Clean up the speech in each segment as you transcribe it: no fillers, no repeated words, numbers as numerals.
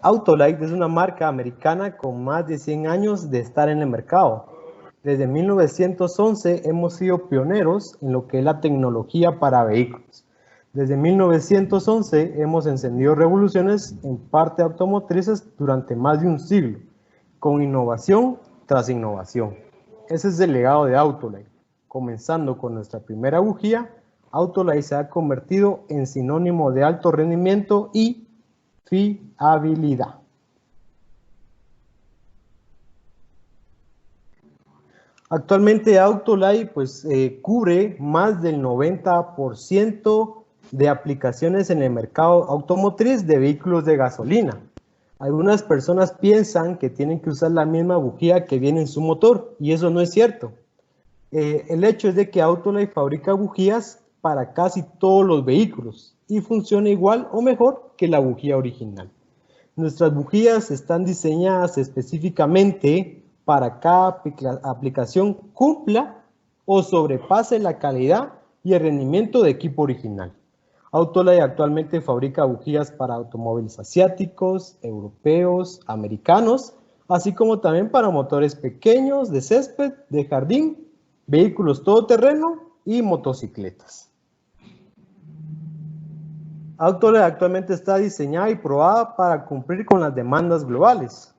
Autolite es una marca americana con más de 100 años de estar en el mercado. Desde 1911 hemos sido pioneros en lo que es la tecnología para vehículos. Desde 1911 hemos encendido revoluciones en parte automotrices durante más de un siglo, con innovación tras innovación. Ese es el legado de Autolite. Comenzando con nuestra primera bujía, Autolite se ha convertido en sinónimo de alto rendimiento y fiabilidad. Actualmente Autolite cubre más del 90% de aplicaciones en el mercado automotriz de vehículos de gasolina. Algunas personas piensan que tienen que usar la misma bujía que viene en su motor, y eso no es cierto. El hecho es de que Autolite fabrica bujías para casi todos los vehículos y funciona igual o mejor que la bujía original. Nuestras bujías están diseñadas específicamente para cada aplicación cumpla o sobrepase la calidad y el rendimiento de equipo original. Autolite actualmente fabrica bujías para automóviles asiáticos, europeos, americanos, así como también para motores pequeños, de césped, de jardín, vehículos todoterreno y motocicletas. Autolite actualmente está diseñada y probada para cumplir con las demandas globales.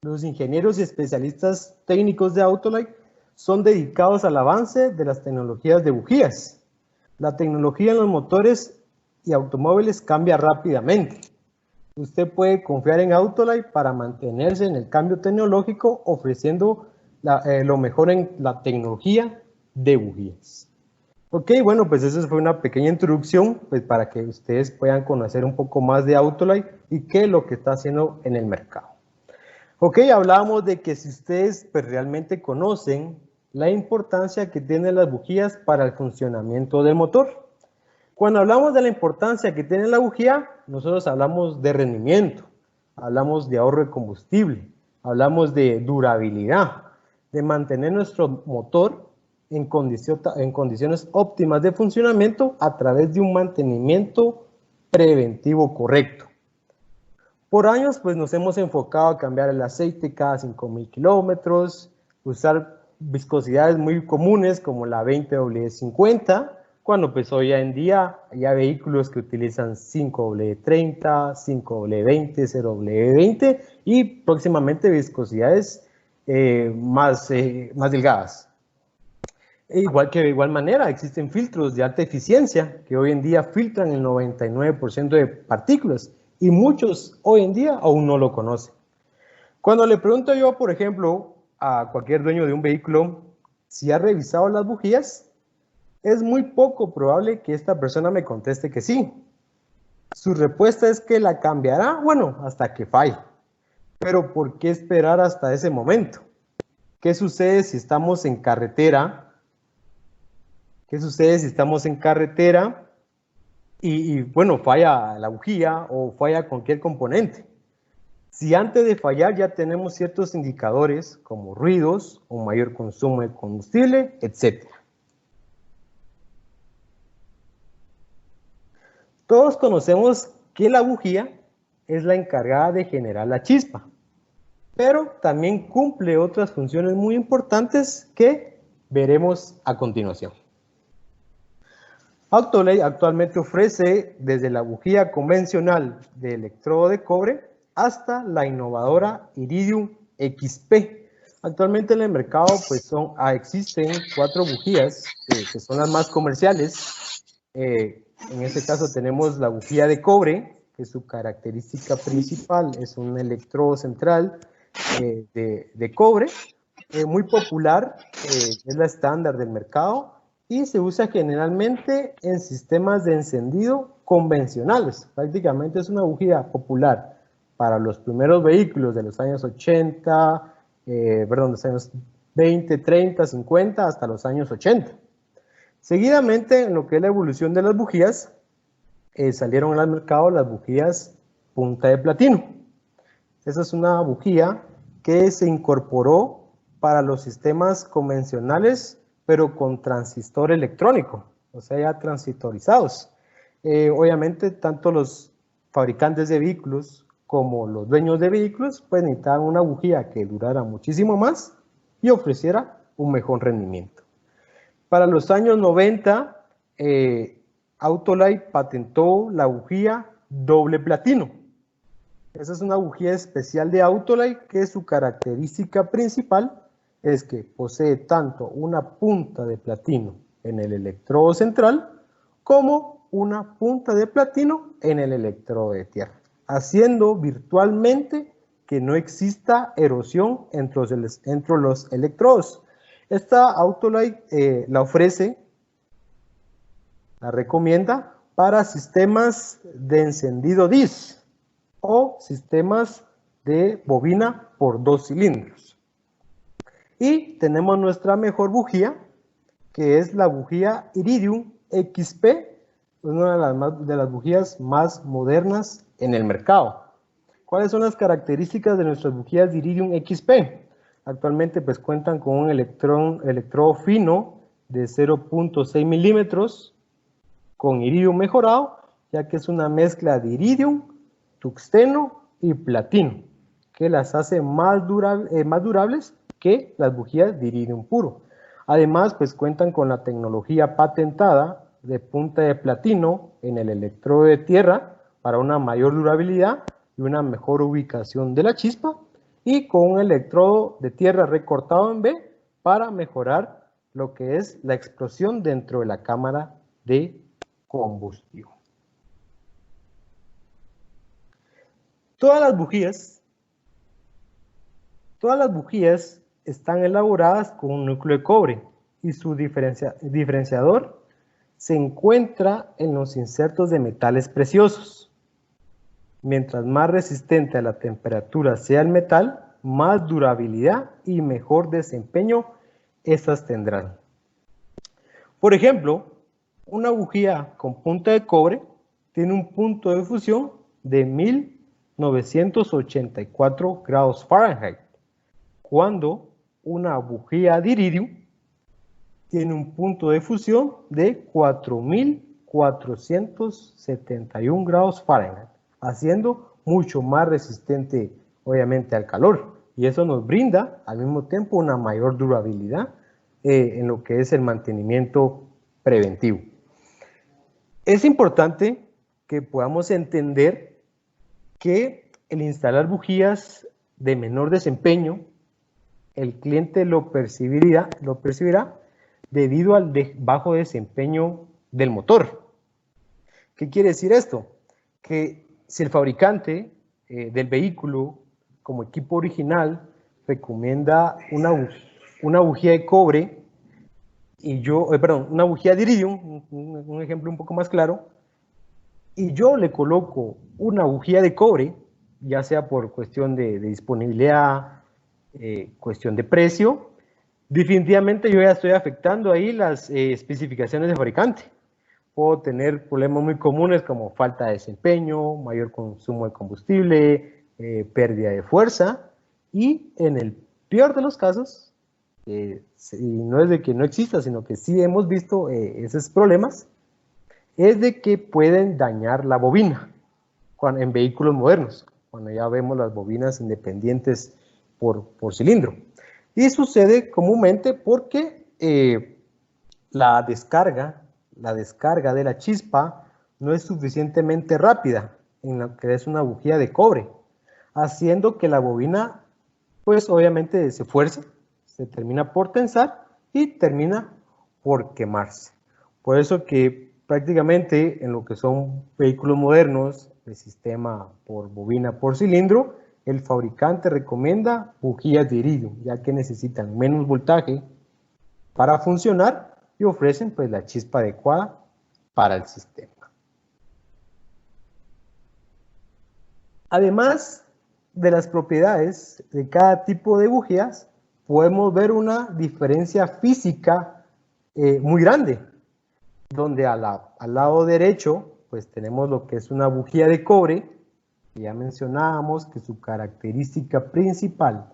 Los ingenieros y especialistas técnicos de Autolite son dedicados al avance de las tecnologías de bujías. La tecnología en los motores y automóviles cambia rápidamente. Usted puede confiar en Autolite para mantenerse en el cambio tecnológico, ofreciendo lo mejor en la tecnología de bujías. Ok, bueno, pues esa fue una pequeña introducción para que ustedes puedan conocer un poco más de Autolite y qué es lo que está haciendo en el mercado. Ok, hablábamos de que si ustedes realmente conocen la importancia que tienen las bujías para el funcionamiento del motor. Cuando hablamos de la importancia que tiene la bujía, nosotros hablamos de rendimiento, hablamos de ahorro de combustible, hablamos de durabilidad, de mantener nuestro motor en condiciones óptimas de funcionamiento a través de un mantenimiento preventivo correcto. Por años, pues nos hemos enfocado a cambiar el aceite cada 5,000 kilómetros, usar viscosidades muy comunes como la 20W50, cuando pues hoy en día hay vehículos que utilizan 5W30, 5W20, 0W20 y próximamente viscosidades más delgadas. De igual manera existen filtros de alta eficiencia que hoy en día filtran el 99% de partículas y muchos hoy en día aún no lo conocen. Cuando le pregunto yo, por ejemplo, a cualquier dueño de un vehículo si ha revisado las bujías, es muy poco probable que esta persona me conteste que sí. Su respuesta es que la cambiará, bueno, hasta que falle. Pero ¿por qué esperar hasta ese momento? ¿Qué sucede si estamos en carretera? ¿Qué sucede si estamos en carretera bueno, falla la bujía o falla cualquier componente? Si antes de fallar ya tenemos ciertos indicadores como ruidos, un mayor consumo de combustible, etc. Todos conocemos que la bujía es la encargada de generar la chispa, pero también cumple otras funciones muy importantes que veremos a continuación. Autolite actualmente ofrece desde la bujía convencional de electrodo de cobre hasta la innovadora Iridium XP. Actualmente en el mercado existen 4 bujías que son las más comerciales. En este caso tenemos la bujía de cobre, que su característica principal es un electrodo central de cobre, muy popular, es la estándar del mercado y se usa generalmente en sistemas de encendido convencionales. Prácticamente es una bujía popular para los primeros vehículos de los años 80, de los años 20, 30, 50 hasta los años 80. Seguidamente, en lo que es la evolución de las bujías, salieron al mercado las bujías punta de platino. Esa es una bujía que se incorporó para los sistemas convencionales, pero con transistor electrónico, o sea, ya transitorizados. Obviamente, tanto los fabricantes de vehículos como los dueños de vehículos, pues necesitaban una bujía que durara muchísimo más y ofreciera un mejor rendimiento. Para los años 90, Autolite patentó la bujía doble platino. Esa es una bujía especial de Autolite que su característica principal es que posee tanto una punta de platino en el electrodo central como una punta de platino en el electrodo de tierra, haciendo virtualmente que no exista erosión entre los electrodos. Esta Autolite la ofrece, la recomienda para sistemas de encendido DIS o sistemas de bobina por 2 cilindros. Y tenemos nuestra mejor bujía, que es la bujía Iridium XP, una de las bujías más modernas en el mercado. ¿Cuáles son las características de nuestras bujías de Iridium XP? Actualmente pues cuentan con un electrodo fino de 0.6 milímetros con iridium mejorado, ya que es una mezcla de iridium, tungsteno y platino, que las hace más durables que las bujías de iridium puro. Además, pues cuentan con la tecnología patentada de punta de platino en el electrodo de tierra para una mayor durabilidad y una mejor ubicación de la chispa, y con un electrodo de tierra recortado en B para mejorar lo que es la explosión dentro de la cámara de combustión. Todas las bujías están elaboradas con un núcleo de cobre y su diferenciador se encuentra en los insertos de metales preciosos. Mientras más resistente a la temperatura sea el metal, más durabilidad y mejor desempeño estas tendrán. Por ejemplo, una bujía con punta de cobre tiene un punto de fusión de 1984 grados Fahrenheit, cuando una bujía de iridio tiene un punto de fusión de 4471 grados Fahrenheit, haciendo mucho más resistente, obviamente, al calor. Y eso nos brinda, al mismo tiempo, una mayor durabilidad en lo que es el mantenimiento preventivo. Es importante que podamos entender que el instalar bujías de menor desempeño, el cliente lo percibirá debido al bajo desempeño del motor. ¿Qué quiere decir esto? Que si el fabricante del vehículo, como equipo original, recomienda una bujía de cobre, una bujía de iridium, un ejemplo un poco más claro, y yo le coloco una bujía de cobre, ya sea por cuestión de disponibilidad, cuestión de precio, definitivamente yo ya estoy afectando ahí las especificaciones del fabricante. Puedo tener problemas muy comunes como falta de desempeño, mayor consumo de combustible, pérdida de fuerza, y en el peor de los casos, y no es de que no exista, sino que sí hemos visto esos problemas, es de que pueden dañar la bobina en vehículos modernos, cuando ya vemos las bobinas independientes por cilindro. Y sucede comúnmente porque la descarga de la chispa no es suficientemente rápida en lo que es una bujía de cobre, haciendo que la bobina, pues obviamente se fuerce, se termina por tensar y termina por quemarse. Por eso que prácticamente en lo que son vehículos modernos de sistema por bobina por cilindro, el fabricante recomienda bujías de iridio, ya que necesitan menos voltaje para funcionar y ofrecen pues la chispa adecuada para el sistema. Además de las propiedades de cada tipo de bujías, podemos ver una diferencia física muy grande, donde al lado derecho pues tenemos lo que es una bujía de cobre, que ya mencionábamos que su característica principal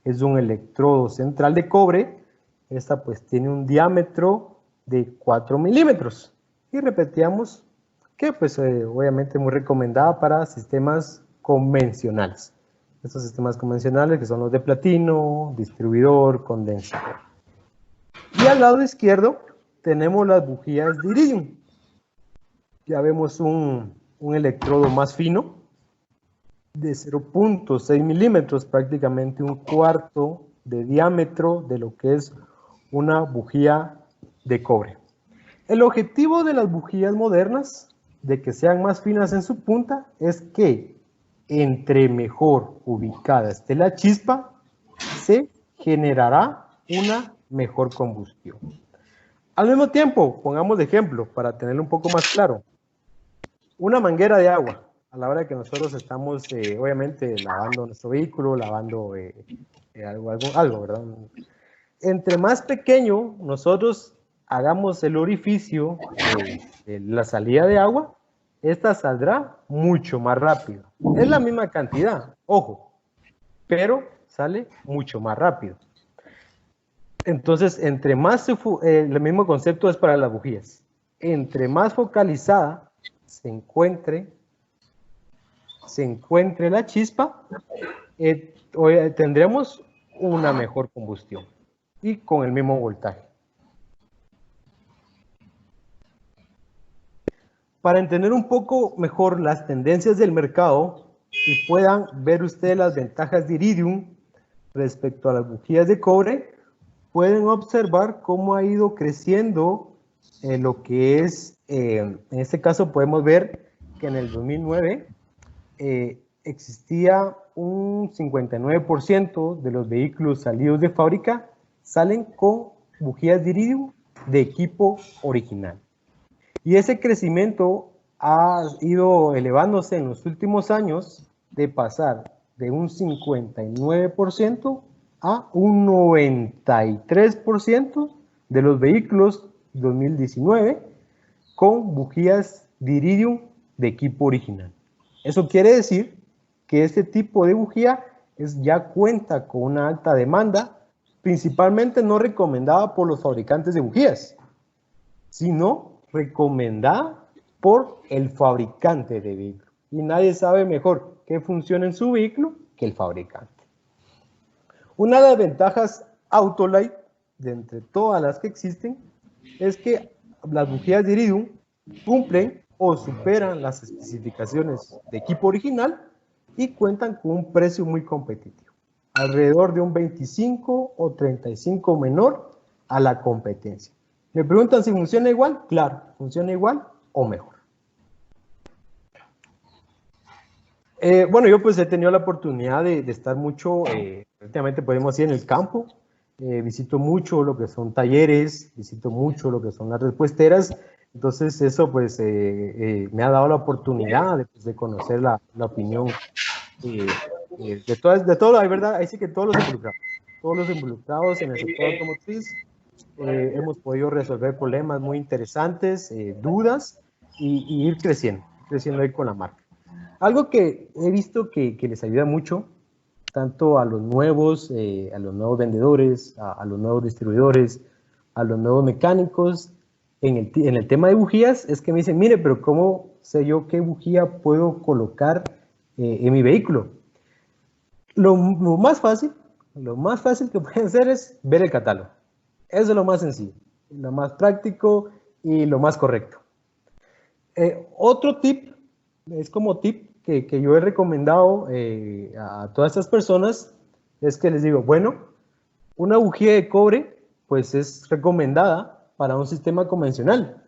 es un electrodo central de cobre. Esta pues tiene un diámetro de 4 milímetros, y repetíamos que pues obviamente muy recomendada para sistemas convencionales. Estos sistemas convencionales que son los de platino, distribuidor, condensador. Y al lado izquierdo tenemos las bujías de iridium. Ya vemos un electrodo más fino de 0.6 milímetros, prácticamente un cuarto de diámetro de lo que es una bujía de cobre. El objetivo de las bujías modernas, de que sean más finas en su punta, es que entre mejor ubicada esté la chispa, se generará una mejor combustión. Al mismo tiempo, pongamos de ejemplo, para tenerlo un poco más claro, una manguera de agua, a la hora que nosotros estamos, obviamente, lavando nuestro vehículo, lavando algo, ¿verdad? Entre más pequeño nosotros hagamos el orificio de la salida de agua, esta saldrá mucho más rápido. Es la misma cantidad, ojo, pero sale mucho más rápido. Entonces, entre más, el mismo concepto es para las bujías. Entre más focalizada se encuentre la chispa, tendremos una mejor combustión y con el mismo voltaje. Para entender un poco mejor las tendencias del mercado y puedan ver ustedes las ventajas de iridium respecto a las bujías de cobre, pueden observar cómo ha ido creciendo lo que es, en este caso podemos ver que en el 2009 existía un 59% de los vehículos salidos de fábrica salen con bujías de iridium de equipo original. Y ese crecimiento ha ido elevándose en los últimos años de pasar de un 59% a un 93% de los vehículos 2019 con bujías de iridium de equipo original. Eso quiere decir que este tipo de bujía ya cuenta con una alta demanda, principalmente no recomendada por los fabricantes de bujías, sino recomendada por el fabricante de vehículo. Y nadie sabe mejor qué funciona en su vehículo que el fabricante. Una de las ventajas Autolite, de entre todas las que existen, es que las bujías de iridium cumplen o superan las especificaciones de equipo original y cuentan con un precio muy competitivo, alrededor de un 25 o 35 menor a la competencia. ¿Me preguntan si funciona igual? Claro, funciona igual o mejor. Bueno, yo pues he tenido la oportunidad de estar mucho, prácticamente podemos decir, en el campo. Visito mucho lo que son talleres, visito mucho lo que son las repuesteras. Entonces eso pues me ha dado la oportunidad de conocer la opinión de todo, la verdad, ahí sí que todos los involucrados en el sector automotriz, hemos podido resolver problemas muy interesantes, dudas y ir creciendo ahí con la marca. Algo que he visto que les ayuda mucho, tanto a los nuevos vendedores, a los nuevos distribuidores, a los nuevos mecánicos, en el tema de bujías, es que me dicen, mire, pero ¿cómo sé yo qué bujía puedo colocar en mi vehículo? Lo más fácil que pueden hacer es ver el catálogo. Eso es lo más sencillo, lo más práctico y lo más correcto. Otro tip, es como tip que yo he recomendado a todas estas personas, es que les digo, bueno, una bujía de cobre pues es recomendada para un sistema convencional,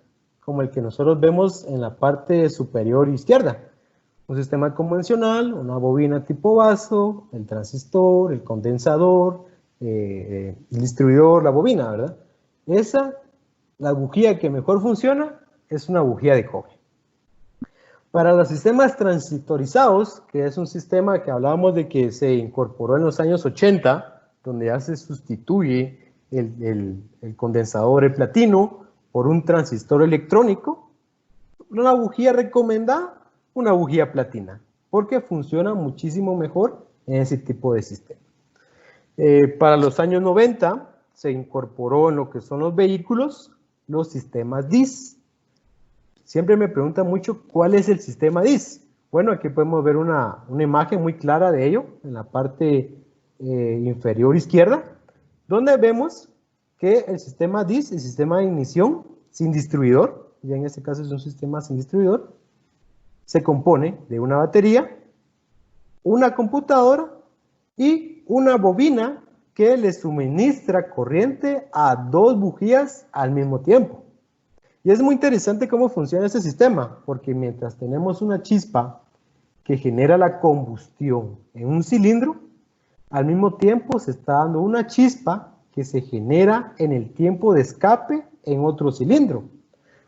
como el que nosotros vemos en la parte superior izquierda. Un sistema convencional, una bobina tipo vaso, el transistor, el condensador, el distribuidor, la bobina, ¿verdad? La bujía que mejor funciona, es una bujía de cobre. Para los sistemas transitorizados, que es un sistema que hablábamos de que se incorporó en los años 80, donde ya se sustituye el condensador, el platino, por un transistor electrónico, una bujía recomendada, una bujía platina, porque funciona muchísimo mejor en ese tipo de sistema. Para los años 90 se incorporó en lo que son los vehículos los sistemas DIS. Siempre me preguntan mucho cuál es el sistema DIS. Bueno, aquí podemos ver una imagen muy clara de ello en la parte inferior izquierda, donde vemos que el sistema DIS, el sistema de ignición sin distribuidor, ya en este caso es un sistema sin distribuidor, se compone de una batería, una computadora y una bobina que le suministra corriente a 2 bujías al mismo tiempo. Y es muy interesante cómo funciona este sistema, porque mientras tenemos una chispa que genera la combustión en un cilindro, al mismo tiempo se está dando una chispa que se genera en el tiempo de escape en otro cilindro,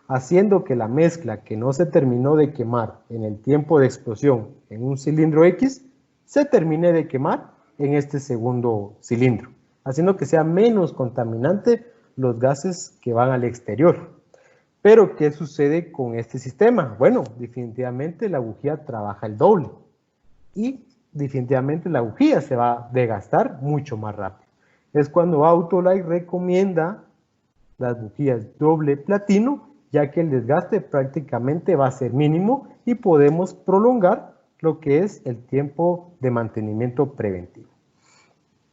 haciendo que la mezcla que no se terminó de quemar en el tiempo de explosión en un cilindro X, se termine de quemar en este segundo cilindro, haciendo que sea menos contaminante los gases que van al exterior. Pero, ¿qué sucede con este sistema? Bueno, definitivamente la bujía trabaja el doble y definitivamente la bujía se va a desgastar mucho más rápido. Es cuando Autolite recomienda las bujías doble platino, ya que el desgaste prácticamente va a ser mínimo y podemos prolongar lo que es el tiempo de mantenimiento preventivo.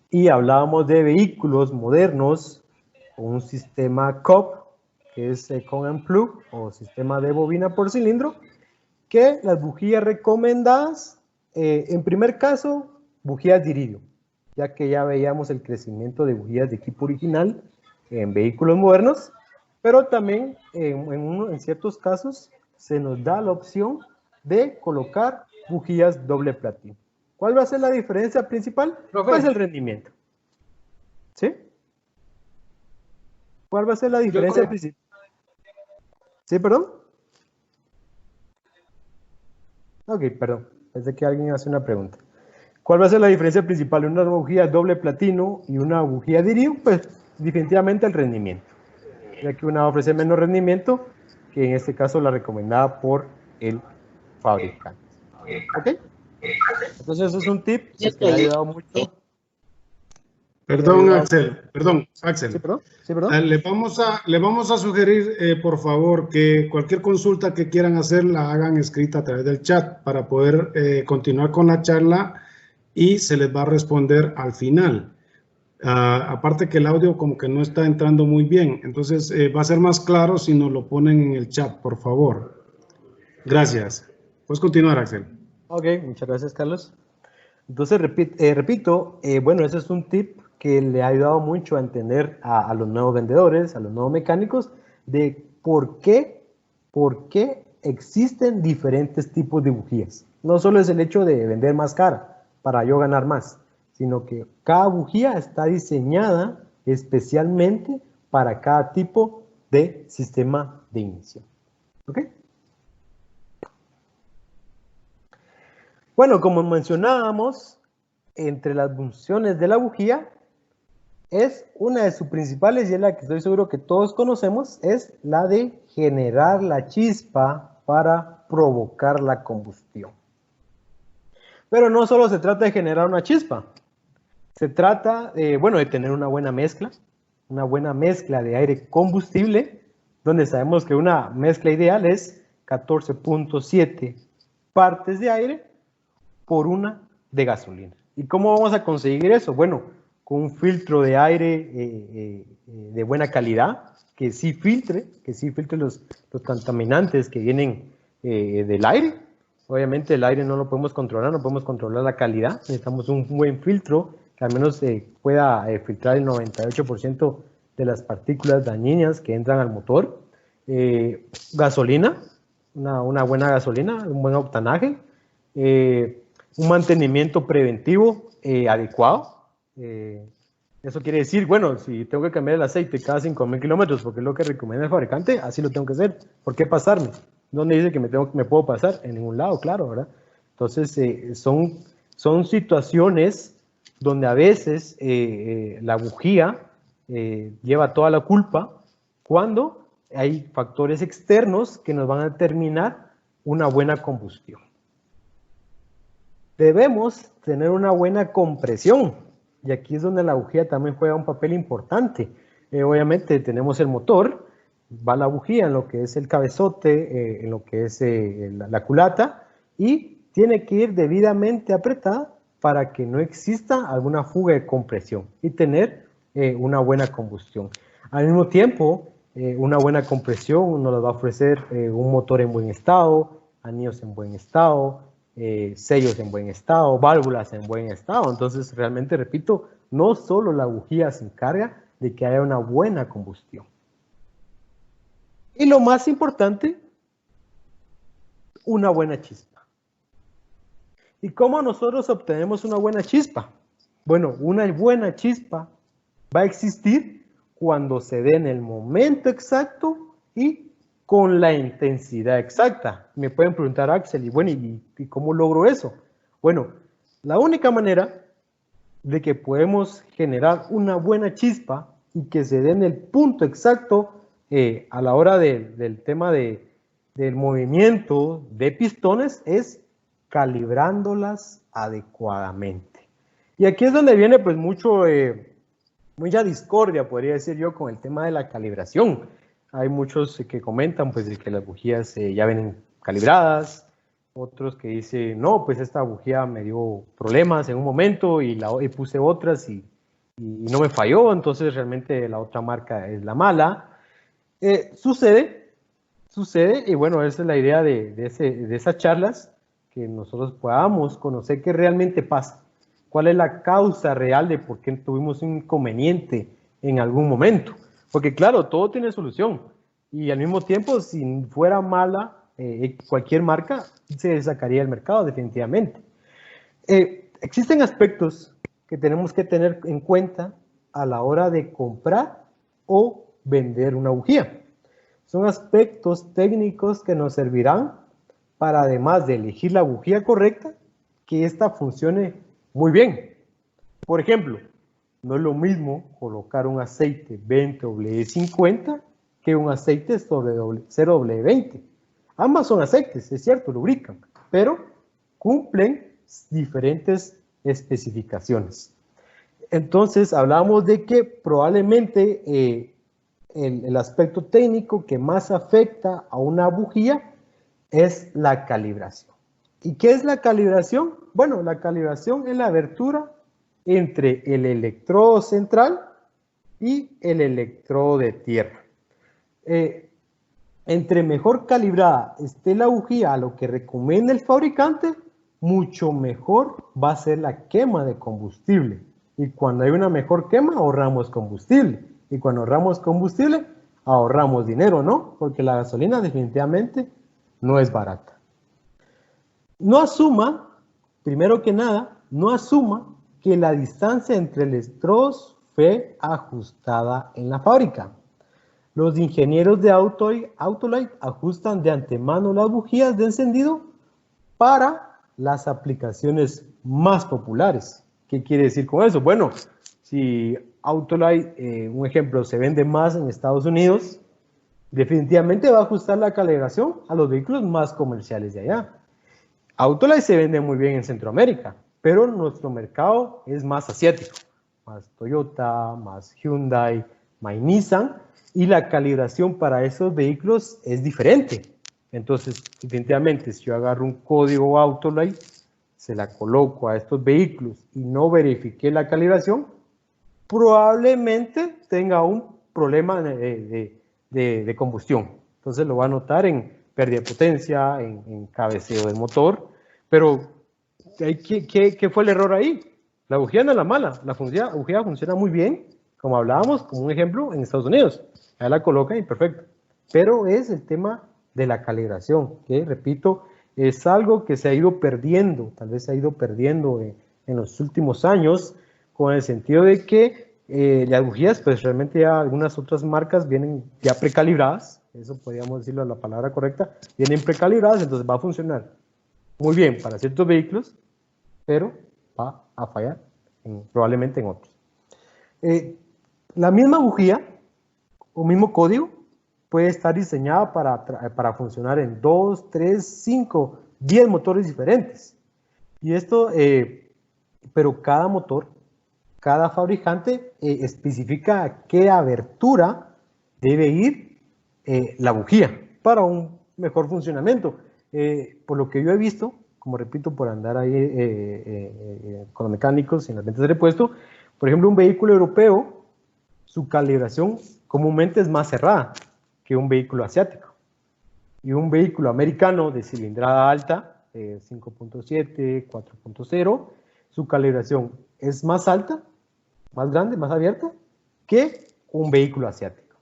Y hablábamos de vehículos modernos con un sistema COP, que es Coin and Plug o sistema de bobina por cilindro, que las bujías recomendadas, en primer caso, bujías de iridio, ya que ya veíamos el crecimiento de bujías de equipo original en vehículos modernos, pero también en ciertos casos se nos da la opción de colocar bujías doble platino. ¿Cuál va a ser la diferencia principal? Pues el rendimiento. ¿Sí? ¿Cuál va a ser la diferencia principal? ¿Sí, perdón? Ok, perdón. Pensé que alguien hace una pregunta. ¿Cuál va a ser la diferencia principal de una bujía doble platino y una bujía de iridio? Pues definitivamente el rendimiento, ya que una ofrece menos rendimiento que en este caso la recomendada por el fabricante. ¿Ok? Entonces eso es un tip que te ha ayudado mucho. Perdón, Axel. Sí, perdón. Sí, perdón. Le vamos a sugerir, por favor, que cualquier consulta que quieran hacer la hagan escrita a través del chat para poder continuar con la charla y se les va a responder al final. Aparte que el audio como que no está entrando muy bien, entonces va a ser más claro si nos lo ponen en el chat, por favor. Gracias. Puedes continuar, Axel. Ok, muchas gracias, Carlos. Entonces, repito, bueno, ese es un tip que le ha ayudado mucho a entender a los nuevos vendedores, a los nuevos mecánicos, de por qué existen diferentes tipos de bujías. No solo es el hecho de vender más cara para yo ganar más, sino que cada bujía está diseñada especialmente para cada tipo de sistema de ignición. ¿Ok? Bueno, como mencionábamos, entre las funciones de la bujía es una de sus principales y es la que estoy seguro que todos conocemos, es la de generar la chispa para provocar la combustión. Pero no solo se trata de generar una chispa, se trata de tener una buena mezcla de aire combustible, donde sabemos que una mezcla ideal es 14.7 partes de aire por una de gasolina. ¿Y cómo vamos a conseguir eso? Bueno, con un filtro de aire de buena calidad, que sí filtre los contaminantes que vienen del aire. Obviamente el aire no lo podemos controlar, no podemos controlar la calidad. Necesitamos un buen filtro que al menos pueda filtrar el 98% de las partículas dañinas que entran al motor. Gasolina, una buena gasolina, un buen octanaje. Un mantenimiento preventivo adecuado. Eso quiere decir, bueno, si tengo que cambiar el aceite cada 5.000 kilómetros, porque es lo que recomienda el fabricante, así lo tengo que hacer. ¿Por qué pasarme? ¿Dónde dice que me puedo pasar? En ningún lado, claro, ¿verdad? Entonces, son situaciones donde a veces la bujía lleva toda la culpa cuando hay factores externos que nos van a determinar una buena combustión. Debemos tener una buena compresión, y aquí es donde la bujía también juega un papel importante. Obviamente tenemos el motor, va la bujía en lo que es el cabezote, en lo que es la culata, y tiene que ir debidamente apretada para que no exista alguna fuga de compresión y tener una buena combustión. Al mismo tiempo, una buena compresión nos va a ofrecer un motor en buen estado, anillos en buen estado, sellos en buen estado, válvulas en buen estado. Entonces, realmente, repito, no solo la bujía se encarga de que haya una buena combustión. Y lo más importante, una buena chispa. ¿Y cómo nosotros obtenemos una buena chispa? Bueno, una buena chispa va a existir cuando se dé en el momento exacto y con la intensidad exacta. Me pueden preguntar, Axel, y bueno, ¿y cómo logro eso? Bueno, la única manera de que podemos generar una buena chispa y que se dé en el punto exacto a la hora del tema del movimiento de pistones es calibrándolas adecuadamente. Y aquí es donde viene pues mucha discordia, podría decir yo, con el tema de la calibración. Hay muchos que comentan pues de que las bujías ya vienen calibradas, otros que dicen, no, pues esta bujía me dio problemas en un momento y puse otras y no me falló, entonces realmente la otra marca es la mala. Sucede, y bueno, esa es la idea de esas charlas, que nosotros podamos conocer qué realmente pasa, cuál es la causa real de por qué tuvimos un inconveniente en algún momento. Porque claro, todo tiene solución y al mismo tiempo, si fuera mala cualquier marca, se sacaría del mercado definitivamente. Existen aspectos que tenemos que tener en cuenta a la hora de comprar o vender una bujía. Son aspectos técnicos que nos servirán para, además de elegir la bujía correcta, que ésta funcione muy bien. Por ejemplo, no es lo mismo colocar un aceite 20W50 que un aceite 0W20. Ambas son aceites, es cierto, lubrican, pero cumplen diferentes especificaciones. Entonces, hablamos de que probablemente el aspecto técnico que más afecta a una bujía es la calibración. ¿Y qué es la calibración? Bueno, la calibración es la abertura entre el electrodo central y el electrodo de tierra. Entre mejor calibrada esté la bujía a lo que recomienda el fabricante, mucho mejor va a ser la quema de combustible. Y cuando hay una mejor quema, ahorramos combustible. Y cuando ahorramos combustible, ahorramos dinero, ¿no? Porque la gasolina definitivamente no es barata. No asuma, primero que nada, no asuma que la distancia entre electrodos fue ajustada en la fábrica. Los ingenieros de Autolite ajustan de antemano las bujías de encendido para las aplicaciones más populares. ¿Qué quiere decir con eso? Bueno, si Autolite, un ejemplo, se vende más en Estados Unidos, definitivamente va a ajustar la calibración a los vehículos más comerciales de allá. Autolite se vende muy bien en Centroamérica, pero nuestro mercado es más asiático, más Toyota, más Hyundai, más Nissan, y la calibración para esos vehículos es diferente. Entonces, definitivamente, si yo agarro un código Autolite, se la coloco a estos vehículos y no verifiqué la calibración, probablemente tenga un problema de combustión. Entonces lo va a notar en pérdida de potencia, en cabeceo del motor, pero ¿qué fue el error ahí? La bujía no es la mala, la bujía funciona muy bien, como hablábamos, como un ejemplo, en Estados Unidos. Ahí la colocan y perfecto. Pero es el tema de la calibración, que repito, es algo que se ha ido perdiendo, tal vez se ha ido perdiendo en los últimos años, con el sentido de que las bujías, pues realmente ya algunas otras marcas vienen ya precalibradas, eso podríamos decirlo la palabra correcta, vienen precalibradas, entonces va a funcionar muy bien para ciertos vehículos, pero va a fallar probablemente en otros. La misma bujía o mismo código puede estar diseñada para funcionar en 2, 3, 5, 10 motores diferentes. Y esto, pero cada motor, cada fabricante especifica a qué abertura debe ir la bujía para un mejor funcionamiento. Por lo que yo he visto, como repito, por andar ahí con los mecánicos y en las ventas de repuesto. Por ejemplo, un vehículo europeo, su calibración comúnmente es más cerrada que un vehículo asiático. Y un vehículo americano de cilindrada alta, 5.7, 4.0, su calibración es más alta, más grande, más abierta, que un vehículo asiático.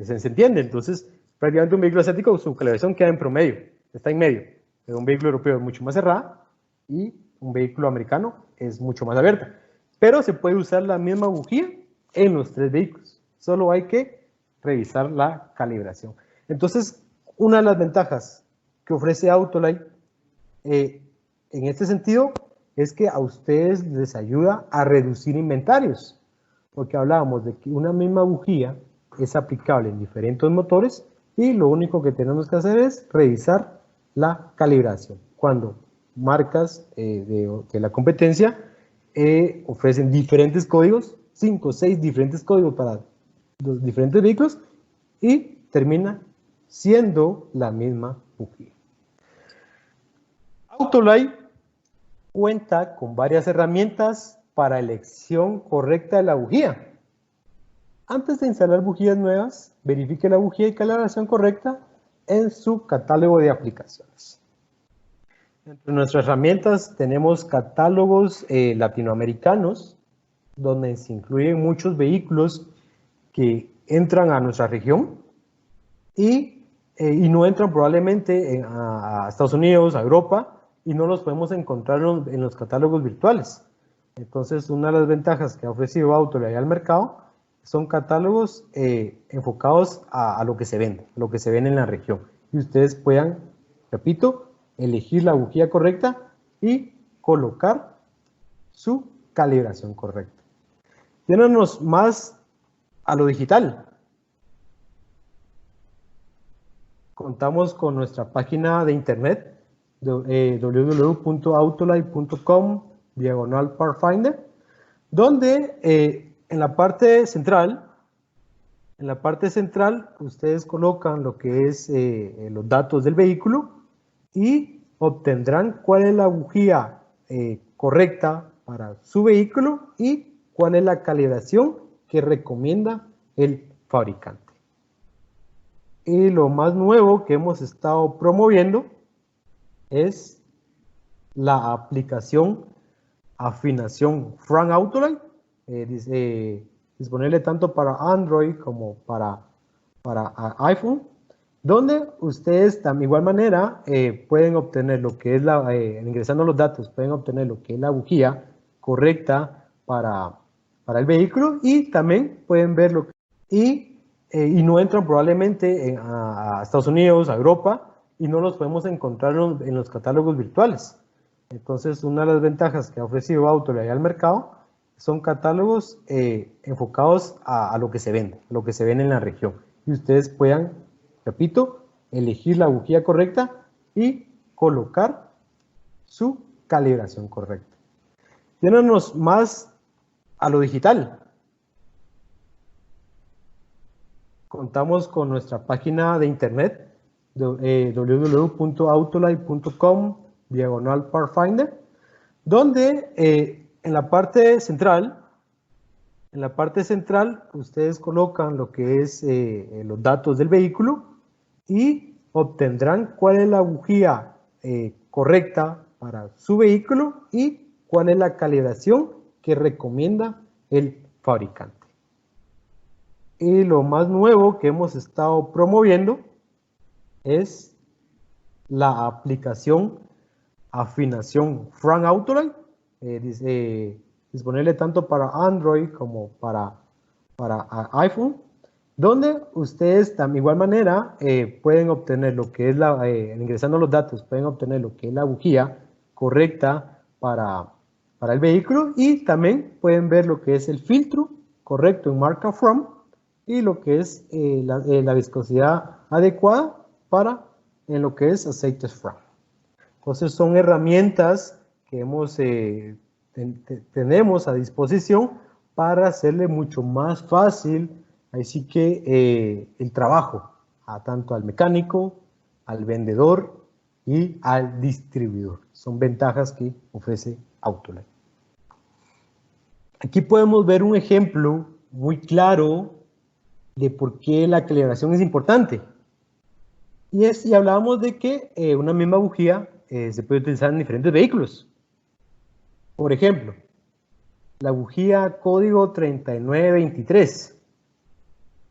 ¿Se entiende? Entonces, prácticamente un vehículo asiático, su calibración queda en promedio, está en medio. Pero un vehículo europeo es mucho más cerrada y un vehículo americano es mucho más abierta. Pero se puede usar la misma bujía en los tres vehículos. Solo hay que revisar la calibración. Entonces, una de las ventajas que ofrece Autolite en este sentido es que a ustedes les ayuda a reducir inventarios, porque hablábamos de que una misma bujía es aplicable en diferentes motores y lo único que tenemos que hacer es revisar la calibración. Cuando marcas de la competencia ofrecen diferentes códigos, 5 o 6 diferentes códigos para los diferentes vehículos y termina siendo la misma bujía. Autolite cuenta con varias herramientas para elección correcta de la bujía. Antes de instalar bujías nuevas, verifique la bujía y calibración correcta en su catálogo de aplicaciones. Entre nuestras herramientas tenemos catálogos latinoamericanos, donde se incluyen muchos vehículos que entran a nuestra región y no entran probablemente a Estados Unidos, a Europa, y no los podemos encontrar en los catálogos virtuales. Entonces, una de las ventajas que ha ofrecido Autolite al mercado son catálogos enfocados a lo que se vende, en la región. Y ustedes puedan, repito, elegir la bujía correcta y colocar su calibración correcta. Yéndonos más a lo digital. Contamos con nuestra página de internet www.autolite.com/Pathfinder, donde en la parte central ustedes colocan lo que es los datos del vehículo y obtendrán cuál es la bujía correcta para su vehículo y cuál es la calibración que recomienda el fabricante. Y lo más nuevo que hemos estado promoviendo es la aplicación afinación Frank Autolite, disponible tanto para Android como para iPhone, donde ustedes de igual manera pueden obtener lo que es ingresando los datos, pueden obtener lo que es la bujía correcta para el vehículo y también pueden ver lo que y no entran probablemente a Estados Unidos, a Europa, y no los podemos encontrar en los catálogos virtuales. Entonces, una de las ventajas que ha ofrecido Autolite al mercado son catálogos enfocados a lo que se vende, en la región. Y ustedes puedan, repito, elegir la bujía correcta y colocar su calibración correcta. Yéndonos más a lo digital. Contamos con nuestra página de internet www.autolite.com/Pathfinder, donde en la parte central ustedes colocan lo que es los datos del vehículo y obtendrán cuál es la bujía correcta para su vehículo y cuál es la calibración que recomienda el fabricante. Y lo más nuevo que hemos estado promoviendo es la aplicación afinación Frank Autolite, disponible tanto para Android como para iPhone, donde ustedes de igual manera pueden obtener lo que es ingresando los datos, pueden obtener lo que es la bujía correcta para el vehículo y también pueden ver lo que es el filtro correcto en marca From y lo que es la viscosidad adecuada para en lo que es aceites From. Entonces son herramientas que tenemos a disposición para hacerle mucho más fácil así que el trabajo tanto al mecánico, al vendedor y al distribuidor. Son ventajas que ofrece Autolight. Aquí podemos ver un ejemplo muy claro de por qué la calibración es importante. Y hablábamos de que una misma bujía se puede utilizar en diferentes vehículos. Por ejemplo, la bujía código 3923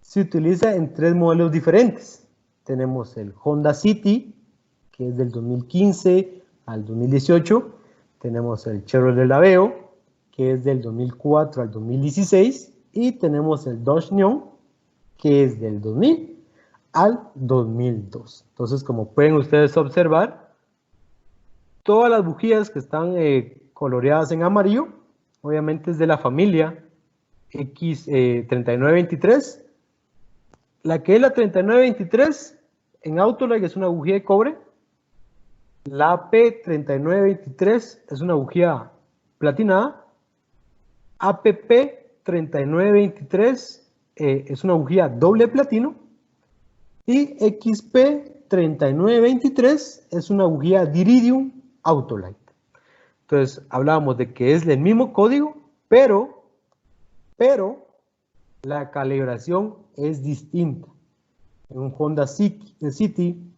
se utiliza en 3 modelos diferentes. Tenemos el Honda City, que es del 2015 al 2018. Tenemos el Chevrolet Aveo, que es del 2004 al 2016. Y tenemos el Dodge Neon, que es del 2000 al 2002. Entonces, como pueden ustedes observar, todas las bujías que están coloreadas en amarillo, obviamente es de la familia X3923. La que es la 3923 en Autolight es una bujía de cobre. La AP3923 es una bujía platinada. APP3923 es una bujía doble platino. Y XP3923 es una bujía Diridium Autolight. Entonces, hablábamos de que es el mismo código, pero la calibración es distinta. En un Honda City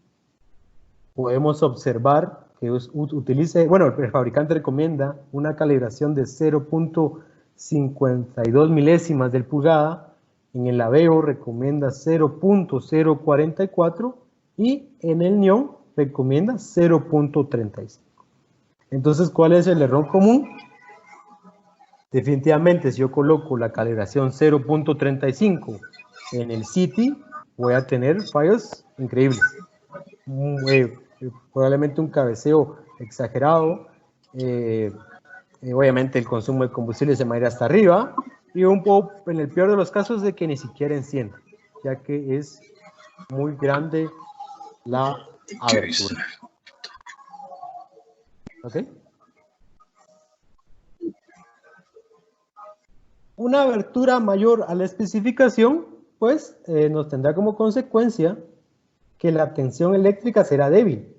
podemos observar que utilice, bueno, el fabricante recomienda una calibración de 0.52 milésimas del pulgada. En el Aveo recomienda 0.044 y en el Neon recomienda 0.35. Entonces, ¿cuál es el error común? Definitivamente, si yo coloco la calibración 0.35 en el City, voy a tener fallos increíbles. Probablemente un cabeceo exagerado. Obviamente el consumo de combustible se me irá hasta arriba. Y un poco, en el peor de los casos, de que ni siquiera encienda, ya que es muy grande la abertura. ¿Ok? Una abertura mayor a la especificación, pues, nos tendrá como consecuencia que la tensión eléctrica será débil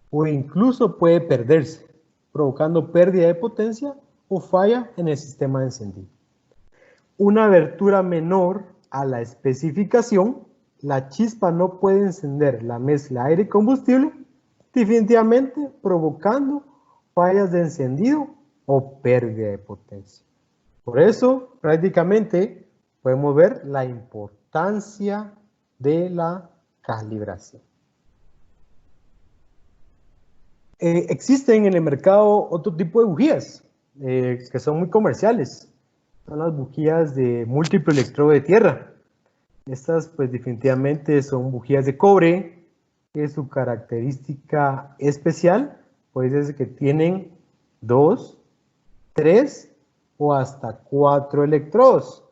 o incluso puede perderse, provocando pérdida de potencia o falla en el sistema de encendido. Una abertura menor a la especificación, la chispa no puede encender la mezcla aire-combustible, definitivamente provocando fallas de encendido o pérdida de potencia. Por eso, prácticamente, podemos ver la importancia de la calibración. Existen en el mercado otro tipo de bujías que son muy comerciales. Son las bujías de múltiple electrodo de tierra. Estas, pues, definitivamente son bujías de cobre, que su característica especial, pues, es que tienen 2, 3 o hasta 4 electrodos.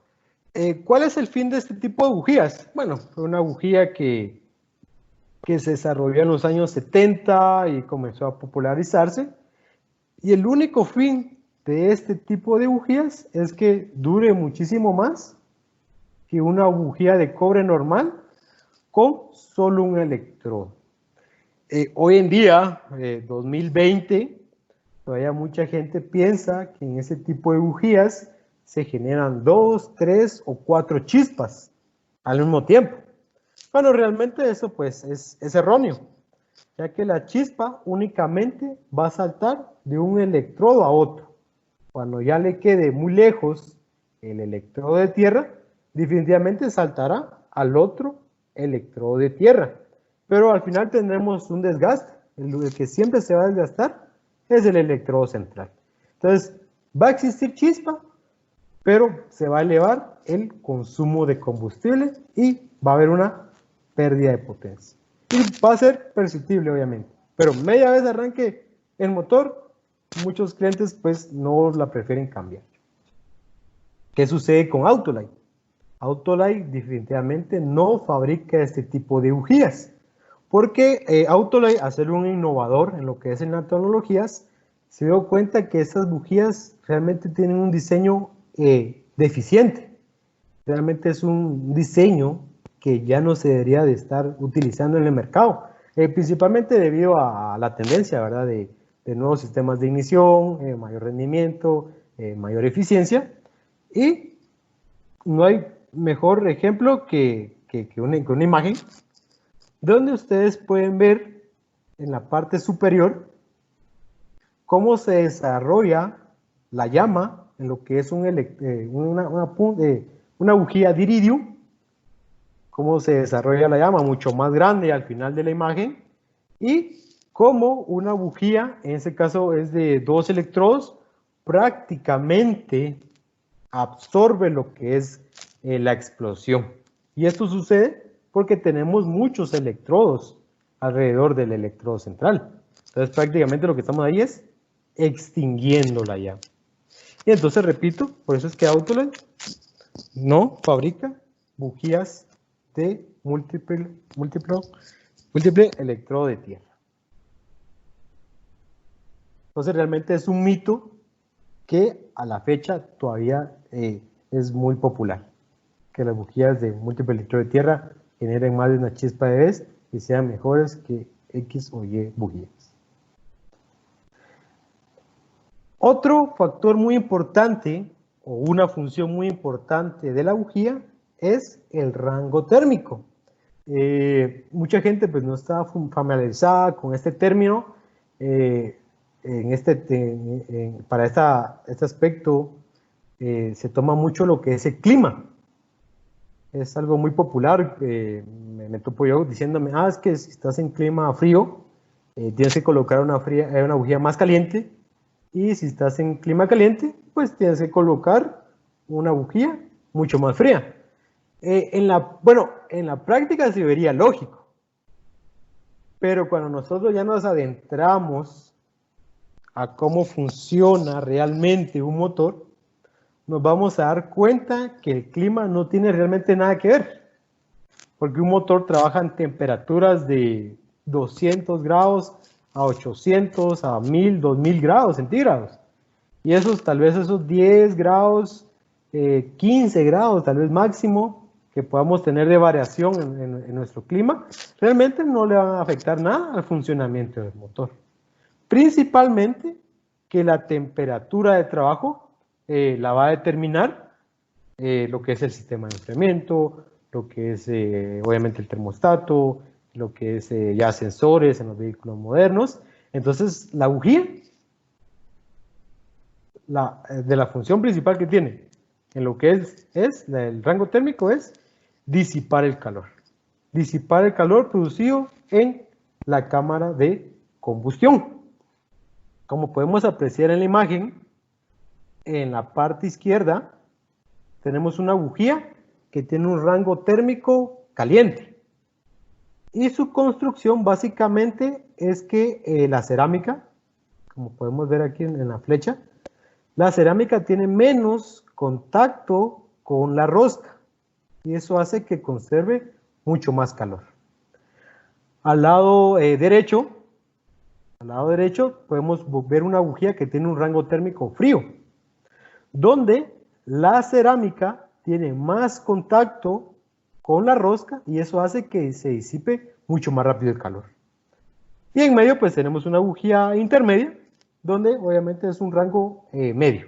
¿Cuál es el fin de este tipo de bujías? Bueno, fue una bujía que se desarrolló en los años 70 y comenzó a popularizarse. Y el único fin de este tipo de bujías es que dure muchísimo más que una bujía de cobre normal con solo un electrodo. Hoy en día, 2020, todavía mucha gente piensa que en ese tipo de bujías se generan 2, 3 o 4 chispas al mismo tiempo. Bueno, realmente eso, pues, es erróneo, ya que la chispa únicamente va a saltar de un electrodo a otro. Cuando ya le quede muy lejos el electrodo de tierra, definitivamente saltará al otro electrodo de tierra. Pero al final tendremos un desgaste. El que siempre se va a desgastar es el electrodo central. Entonces, va a existir chispa, pero se va a elevar el consumo de combustible y va a haber una pérdida de potencia. Y va a ser perceptible, obviamente. Pero media vez arranque el motor, muchos clientes, pues, no la prefieren cambiar. ¿Qué sucede con Autolight? Autolight definitivamente no fabrica este tipo de bujías, porque Autolight, al ser un innovador en lo que es en las tecnologías, se dio cuenta que estas bujías realmente tienen un diseño deficiente. Realmente es un diseño que ya no se debería de estar utilizando en el mercado. principalmente debido a la tendencia, ¿verdad?, de nuevos sistemas de ignición, mayor rendimiento, mayor eficiencia, y no hay mejor ejemplo que una imagen donde ustedes pueden ver en la parte superior cómo se desarrolla la llama en lo que es una bujía de iridio, cómo se desarrolla la llama mucho más grande al final de la imagen, y cómo una bujía, en este caso es de 2 electrodos, prácticamente absorbe lo que es la explosión. Y esto sucede porque tenemos muchos electrodos alrededor del electrodo central. Entonces prácticamente lo que estamos ahí es extinguiendo la llama. Y entonces repito, por eso es que Autolight no fabrica bujías de múltiple electrodo de tierra. Entonces realmente es un mito que a la fecha todavía es muy popular, que las bujías de múltiple electrodo de tierra generen más de una chispa de vez y sean mejores que X o Y bujías. Otro factor muy importante o una función muy importante de la bujía es el rango térmico. Mucha gente pues no está familiarizada con este término. Para este aspecto se toma mucho lo que es el clima. Es algo muy popular. Me topo yo diciéndome, es que si estás en clima frío, tienes que colocar una bujía más caliente, y si estás en clima caliente, pues tienes que colocar una bujía mucho más fría. En la práctica se vería lógico, pero cuando nosotros ya nos adentramos a cómo funciona realmente un motor, nos vamos a dar cuenta que el clima no tiene realmente nada que ver, porque un motor trabaja en temperaturas de 200 grados a 800, a 1000, 2000 grados centígrados, y tal vez esos 10 grados, 15 grados tal vez máximo que podamos tener de variación en nuestro clima, realmente no le van a afectar nada al funcionamiento del motor. Principalmente que la temperatura de trabajo la va a determinar lo que es el sistema de enfriamiento, lo que es obviamente el termostato, lo que es ya sensores en los vehículos modernos. Entonces la bujía, de la función principal que tiene en lo que es el rango térmico, es disipar el calor. Disipar el calor producido en la cámara de combustión. Como podemos apreciar en la imagen, en la parte izquierda tenemos una bujía que tiene un rango térmico caliente. Y su construcción básicamente es que la cerámica, como podemos ver aquí en la flecha, la cerámica tiene menos contacto con la rosca y eso hace que conserve mucho más calor. Al lado derecho podemos ver una bujía que tiene un rango térmico frío, donde la cerámica tiene más contacto con la rosca y eso hace que se disipe mucho más rápido el calor. Y en medio pues tenemos una bujía intermedia, donde obviamente es un rango medio.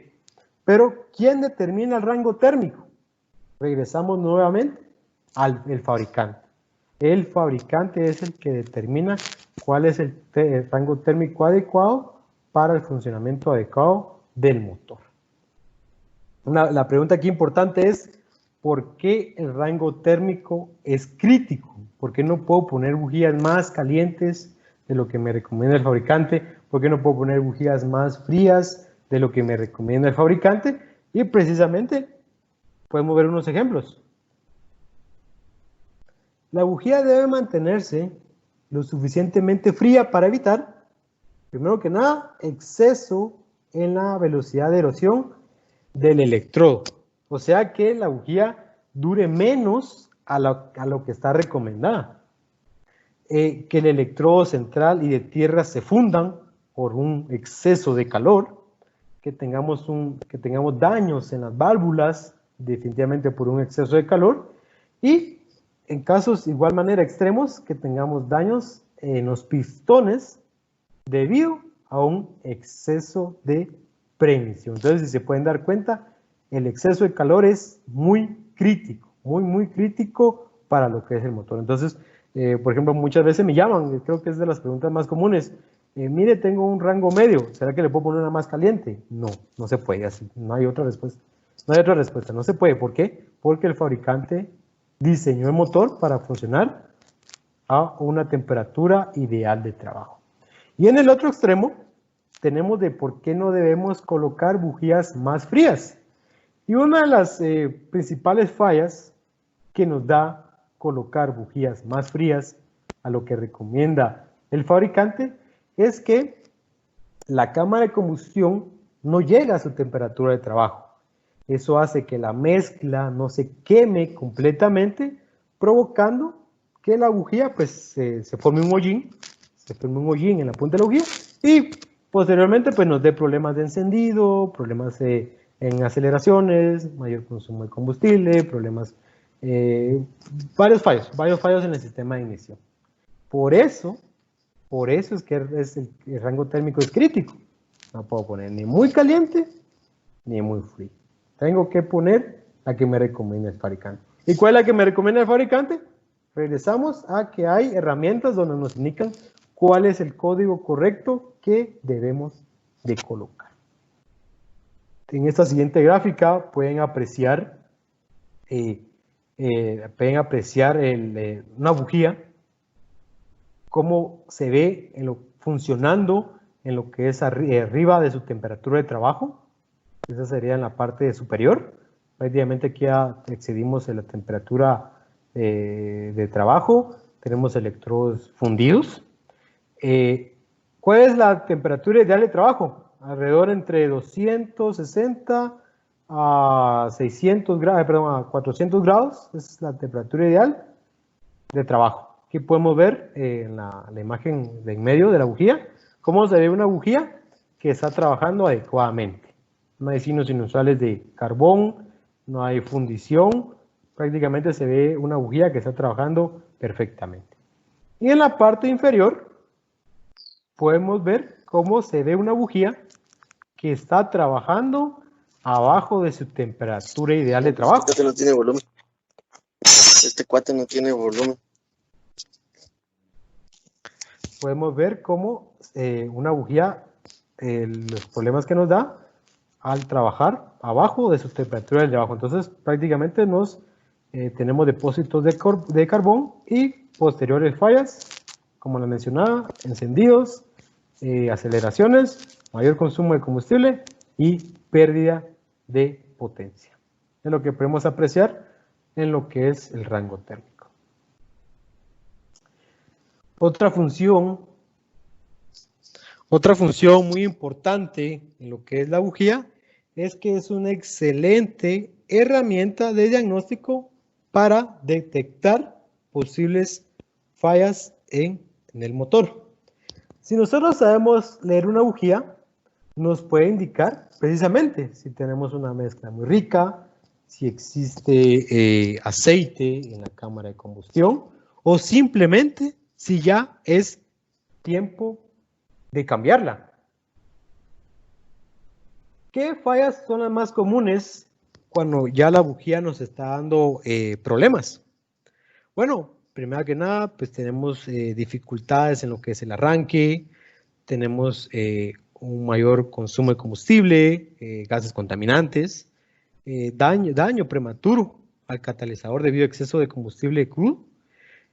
Pero ¿quién determina el rango térmico? Regresamos nuevamente al fabricante. El fabricante es el que determina cuál es el rango térmico adecuado para el funcionamiento adecuado del motor. La pregunta aquí importante es, ¿por qué el rango térmico es crítico? ¿Por qué no puedo poner bujías más calientes de lo que me recomienda el fabricante? ¿Por qué no puedo poner bujías más frías de lo que me recomienda el fabricante? Y precisamente podemos ver unos ejemplos. La bujía debe mantenerse lo suficientemente fría para evitar, primero que nada, exceso en la velocidad de erosión del electrodo. O sea que la bujía dure menos a lo que está recomendada. Que el electrodo central y de tierra se fundan por un exceso de calor, que tengamos daños en las válvulas, definitivamente por un exceso de calor, y en casos de igual manera extremos, que tengamos daños en los pistones debido a un exceso de preemisión. Entonces, si se pueden dar cuenta, el exceso de calor es muy crítico, muy crítico para lo que es el motor. Entonces, por ejemplo, muchas veces me llaman, creo que es de las preguntas más comunes, mire, tengo un rango medio, ¿será que le puedo poner una más caliente? No, no se puede así, no hay otra respuesta. No hay otra respuesta, no se puede. ¿Por qué? Porque el fabricante diseñó el motor para funcionar a una temperatura ideal de trabajo. Y en el otro extremo, tenemos de por qué no debemos colocar bujías más frías. Y una de las principales fallas que nos da colocar bujías más frías a lo que recomienda el fabricante es que la cámara de combustión no llega a su temperatura de trabajo. Eso hace que la mezcla no se queme completamente, provocando que la bujía pues se forme un hollín, en la punta de la bujía y posteriormente pues nos dé problemas de encendido, problemas en aceleraciones, mayor consumo de combustible, problemas, varios fallos en el sistema de ignición. Por eso es que el rango térmico es crítico. No puedo poner ni muy caliente ni muy frío. Tengo que poner la que me recomienda el fabricante. ¿Y cuál es la que me recomienda el fabricante? Regresamos a que hay herramientas donde nos indican cuál es el código correcto que debemos de colocar. En esta siguiente gráfica pueden apreciar, una bujía, cómo se ve funcionando en lo que es arriba de su temperatura de trabajo. Esa sería en la parte superior. Prácticamente aquí ya excedimos la temperatura de trabajo. Tenemos electrodos fundidos. ¿Cuál es la temperatura ideal de trabajo? Alrededor entre 260 a 600 grados, perdón, a 400 grados. Esa es la temperatura ideal de trabajo. Aquí podemos ver en la imagen de en medio de la bujía cómo se ve una bujía que está trabajando adecuadamente. No hay signos inusuales de carbón, no hay fundición, prácticamente se ve una bujía que está trabajando perfectamente. Y en la parte inferior podemos ver cómo se ve una bujía que está trabajando abajo de su temperatura ideal de trabajo. Este cuate no tiene volumen. Este cuate no tiene volumen. Podemos ver cómo una bujía, los problemas que nos da al trabajar abajo de su temperatura de trabajo. Entonces, prácticamente tenemos depósitos de carbón y posteriores fallas, como la mencionaba, encendidos, aceleraciones, mayor consumo de combustible y pérdida de potencia. Es lo que podemos apreciar en lo que es el rango térmico. Otra función muy importante en lo que es la bujía es que es una excelente herramienta de diagnóstico para detectar posibles fallas en el motor. Si nosotros sabemos leer una bujía, nos puede indicar precisamente si tenemos una mezcla muy rica, si existe aceite en la cámara de combustión o simplemente si ya es tiempo de cambiarla. ¿Qué fallas son las más comunes cuando ya la bujía nos está dando problemas? Bueno, primero que nada, pues tenemos dificultades en lo que es el arranque, tenemos un mayor consumo de combustible, gases contaminantes, daño prematuro al catalizador debido a exceso de combustible crudo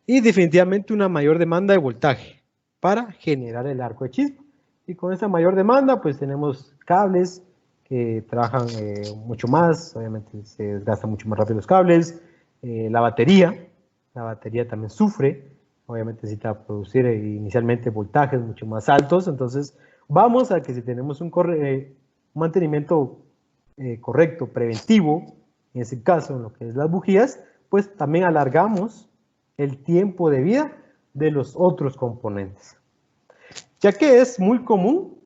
y definitivamente una mayor demanda de voltaje para generar el arco de chispa. Y con esa mayor demanda, pues tenemos cables que trabajan mucho más, obviamente se desgastan mucho más rápido los cables, la batería también sufre, obviamente necesita producir inicialmente voltajes mucho más altos, entonces vamos a que si tenemos un mantenimiento correcto, preventivo, en ese caso en lo que es las bujías, pues también alargamos el tiempo de vida de los otros componentes. Ya que es muy común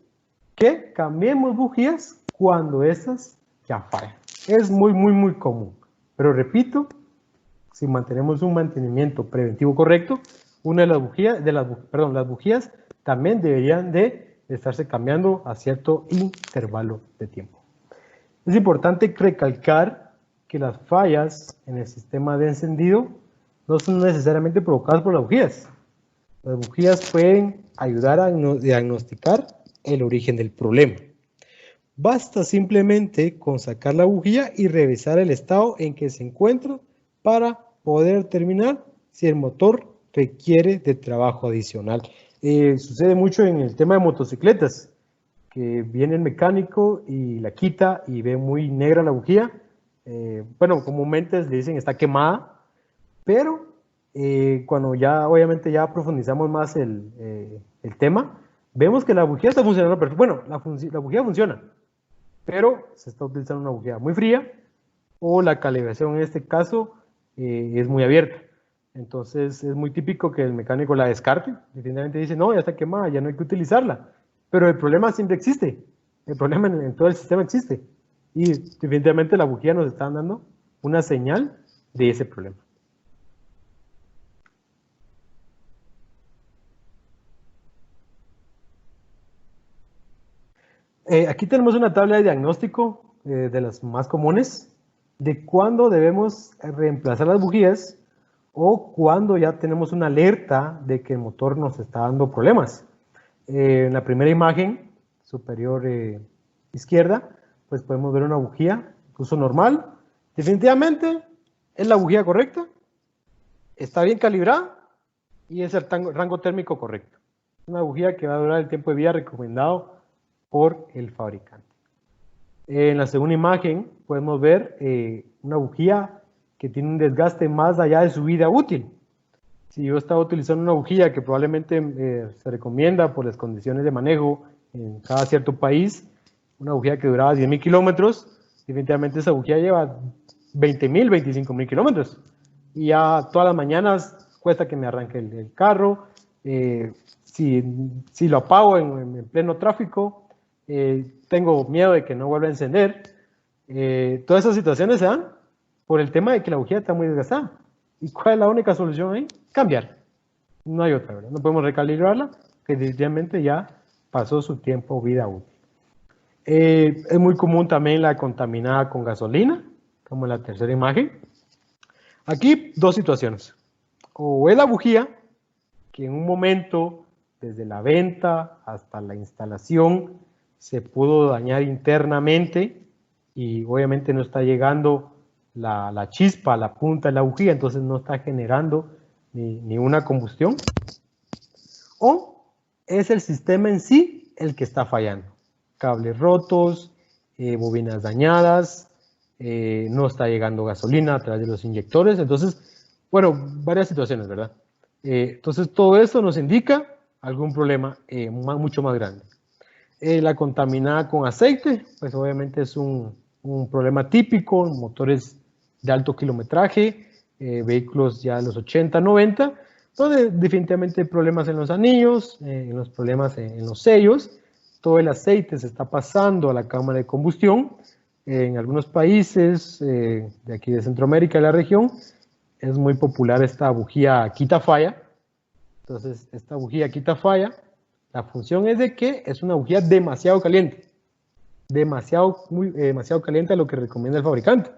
que cambiemos bujías cuando estas ya fallan. Es muy común. Pero repito, si mantenemos un mantenimiento preventivo correcto, una de las bujías, las bujías también deberían de estarse cambiando a cierto intervalo de tiempo. Es importante recalcar que las fallas en el sistema de encendido no son necesariamente provocadas por las bujías. Las bujías pueden ayudar a diagnosticar el origen del problema. Basta simplemente con sacar la bujía y revisar el estado en que se encuentra para poder determinar si el motor requiere de trabajo adicional. Sucede mucho en el tema de motocicletas, que viene el mecánico y la quita y ve muy negra la bujía. Bueno, comúnmente le dicen está quemada, pero cuando ya obviamente ya profundizamos más el tema, vemos que la bujía está funcionando perfecto. Bueno, la bujía funciona, pero se está utilizando una bujía muy fría o la calibración en este caso es muy abierta. Entonces es muy típico que el mecánico la descarte, definitivamente dice no, ya está quemada, ya no hay que utilizarla, pero el problema siempre existe, el problema en todo el sistema existe y definitivamente la bujía nos está dando una señal de ese problema. Aquí tenemos una tabla de diagnóstico de las más comunes de cuándo debemos reemplazar las bujías o cuando ya tenemos una alerta de que el motor nos está dando problemas. En la primera imagen superior izquierda, pues podemos ver una bujía de uso normal. Definitivamente es la bujía correcta, está bien calibrada y es el rango térmico correcto. Es una bujía que va a durar el tiempo de vida recomendado por el fabricante. En la segunda imagen podemos ver una bujía que tiene un desgaste más allá de su vida útil. Si yo estaba utilizando una bujía que probablemente se recomienda por las condiciones de manejo en cada cierto país, una bujía que duraba 10.000 kilómetros, definitivamente esa bujía lleva 20.000, 25.000 kilómetros. Y ya todas las mañanas cuesta que me arranque el carro. Si lo apago en pleno tráfico, tengo miedo de que no vuelva a encender. Todas esas situaciones se dan por el tema de que la bujía está muy desgastada. ¿Y cuál es la única solución ahí? Cambiar. No hay otra, ¿verdad? No podemos recalibrarla, que definitivamente ya pasó su tiempo vida útil. Es muy común también la contaminada con gasolina, como en la tercera imagen. Aquí dos situaciones. O es la bujía, que en un momento, desde la venta hasta la instalación, se pudo dañar internamente y obviamente no está llegando la chispa a la punta de la bujía, entonces no está generando ni una combustión. O es el sistema en sí el que está fallando. Cables rotos, bobinas dañadas, no está llegando gasolina a través de los inyectores. Entonces, bueno, varias situaciones, ¿verdad? Entonces todo eso nos indica algún problema mucho más grande. La contaminada con aceite, pues obviamente es un problema típico en motores de alto kilometraje, vehículos ya de los 80, 90, donde definitivamente hay problemas en los anillos, en los problemas en los sellos. Todo el aceite se está pasando a la cámara de combustión. En algunos países de aquí de Centroamérica, de la región, es muy popular esta bujía quita falla. Entonces, esta bujía quita falla, la función es de que es una bujía demasiado caliente. Demasiado caliente a lo que recomienda el fabricante.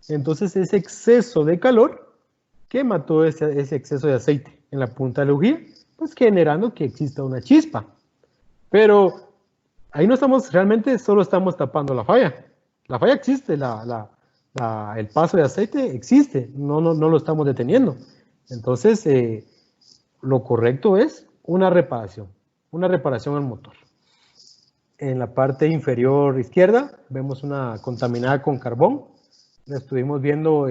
Entonces, ese exceso de calor que mató ese exceso de aceite en la punta de la bujía, pues generando que exista una chispa. Pero ahí no estamos, realmente solo estamos tapando la falla. La falla existe, el paso de aceite existe, no lo estamos deteniendo. Entonces, lo correcto es una reparación al motor. En la parte inferior izquierda vemos una contaminada con carbón. La estuvimos viendo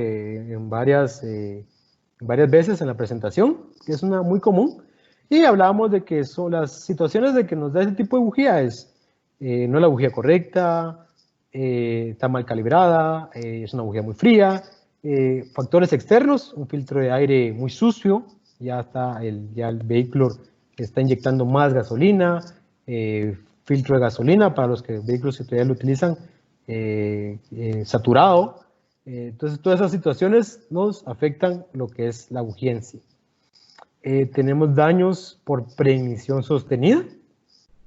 varias veces en la presentación, que es una muy común. Y hablábamos de que son las situaciones de que nos da ese tipo de bujía es no es la bujía correcta, está mal calibrada, es una bujía muy fría, factores externos, un filtro de aire muy sucio, ya el vehículo está inyectando más gasolina, filtro de gasolina para los vehículos que todavía lo utilizan saturado. Entonces todas esas situaciones nos afectan lo que es la bujía en sí. tenemos daños por preignición sostenida.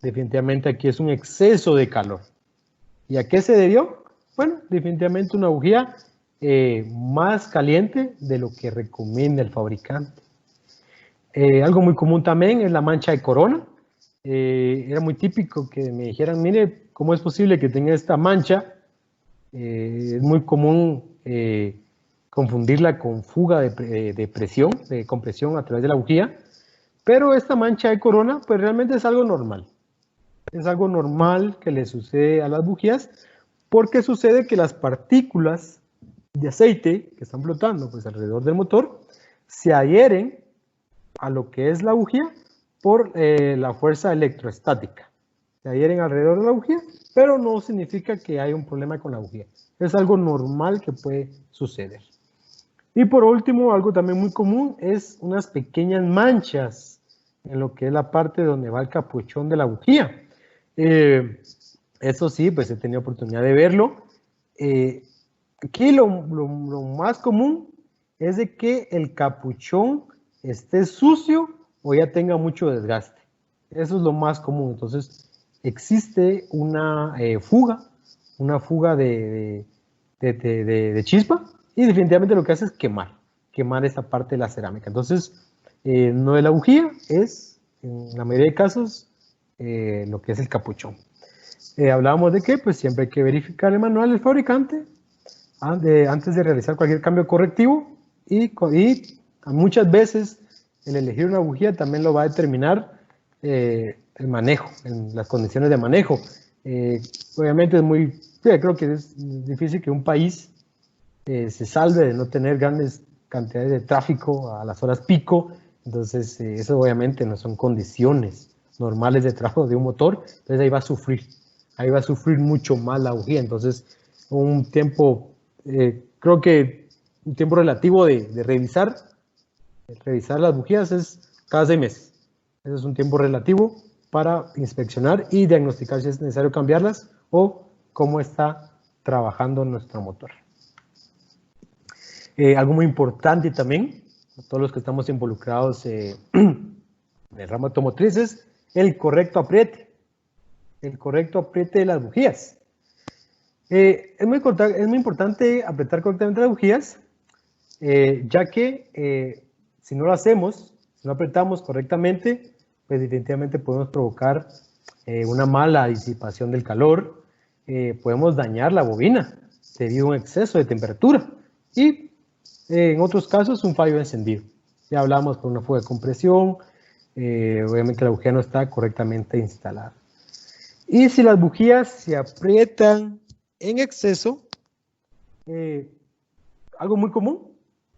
Definitivamente aquí es un exceso de calor. ¿Y a qué se debió? Bueno, definitivamente una bujía más caliente de lo que recomienda el fabricante. Algo muy común también es la mancha de corona. Era muy típico que me dijeran, mire, ¿cómo es posible que tenga esta mancha? Es muy común confundirla con fuga de presión, de compresión a través de la bujía, pero esta mancha de corona pues realmente es algo normal. Es algo normal que le sucede a las bujías porque sucede que las partículas de aceite que están flotando pues alrededor del motor se adhieren a lo que es la bujía por la fuerza electroestática. Se adhieren alrededor de la bujía, pero no significa que haya un problema con la bujía. Es algo normal que puede suceder. Y por último, algo también muy común es unas pequeñas manchas en lo que es la parte donde va el capuchón de la bujía. Eso sí, pues he tenido oportunidad de verlo. Aquí lo más común es de que el capuchón esté sucio o ya tenga mucho desgaste. Eso es lo más común. Entonces, existe una fuga de chispa y definitivamente lo que hace es quemar esta parte de la cerámica. Entonces, no es la bujía, es en la mayoría de casos lo que es el capuchón. Hablábamos de que pues siempre hay que verificar el manual del fabricante antes de realizar cualquier cambio correctivo y muchas veces el elegir una bujía también lo va a determinar el manejo, las condiciones de manejo. Obviamente creo que es difícil que un país se salve de no tener grandes cantidades de tráfico a las horas pico, entonces eso obviamente no son condiciones normales de trabajo de un motor, entonces ahí va a sufrir mucho más la bujía. Entonces un tiempo, creo que un tiempo relativo de revisar las bujías es cada 6 meses. Ese es un tiempo relativo para inspeccionar y diagnosticar si es necesario cambiarlas o cómo está trabajando nuestro motor. Algo muy importante también, todos los que estamos involucrados en el ramo automotriz, es el correcto apriete de las bujías. Es muy importante apretar correctamente las bujías, ya que si no lo hacemos, si no apretamos correctamente, pues definitivamente podemos provocar una mala disipación del calor, podemos dañar la bobina debido a un exceso de temperatura y en otros casos un fallo de encendido. Ya hablamos por una fuga de compresión, obviamente la bujía no está correctamente instalada. Y si las bujías se aprietan en exceso, algo muy común,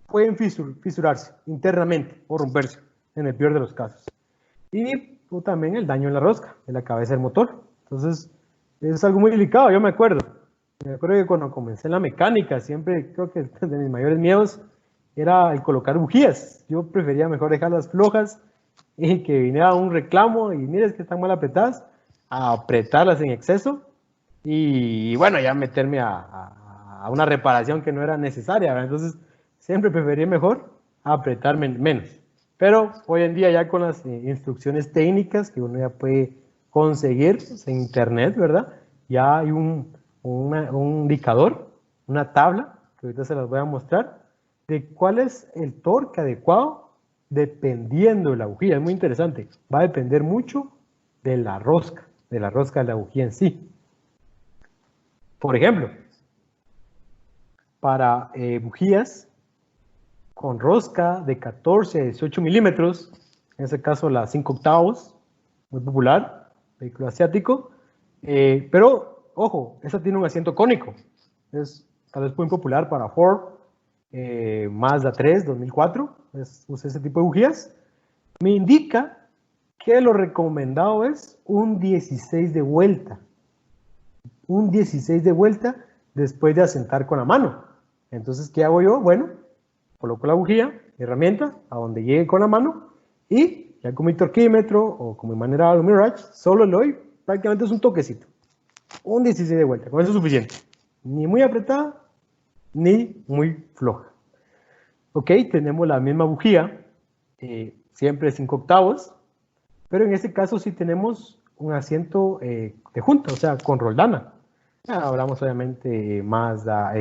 pueden fisurarse internamente o romperse, en el peor de los casos. Y también el daño en la rosca, en la cabeza del motor. Entonces, es algo muy delicado, yo me acuerdo que cuando comencé en la mecánica, siempre creo que de mis mayores miedos era el colocar bujías. Yo prefería mejor dejarlas flojas y que viniera un reclamo y mires que están mal apretadas, a apretarlas en exceso y bueno, ya meterme a una reparación que no era necesaria, ¿verdad? Entonces, siempre preferí mejor apretar menos. Pero hoy en día ya con las instrucciones técnicas que uno ya puede conseguir pues, en internet, ¿verdad? Ya hay un indicador, una tabla, que ahorita se las voy a mostrar, de cuál es el torque adecuado dependiendo de la bujía. Es muy interesante. Va a depender mucho de la rosca de la bujía en sí. Por ejemplo, para bujías con rosca de 14 a 18 milímetros, en este caso la 5 octavos, muy popular, vehículo asiático, pero ojo, esta tiene un asiento cónico, es tal vez muy popular para Ford, Mazda 3 2004, usa ese tipo de bujías. Me indica que lo recomendado es un 16 de vuelta, después de asentar con la mano. Entonces, ¿qué hago yo? Bueno, coloco la bujía, mi herramienta, a donde llegue con la mano y ya con mi torquímetro o con mi manera de Mirage, solo le doy, prácticamente es un toquecito, un 16 de vuelta, con eso es suficiente. Ni muy apretada, ni muy floja. Ok, tenemos la misma bujía siempre 5 octavos, pero en este caso sí tenemos un asiento de junta, o sea, con roldana. Hablamos obviamente Mazda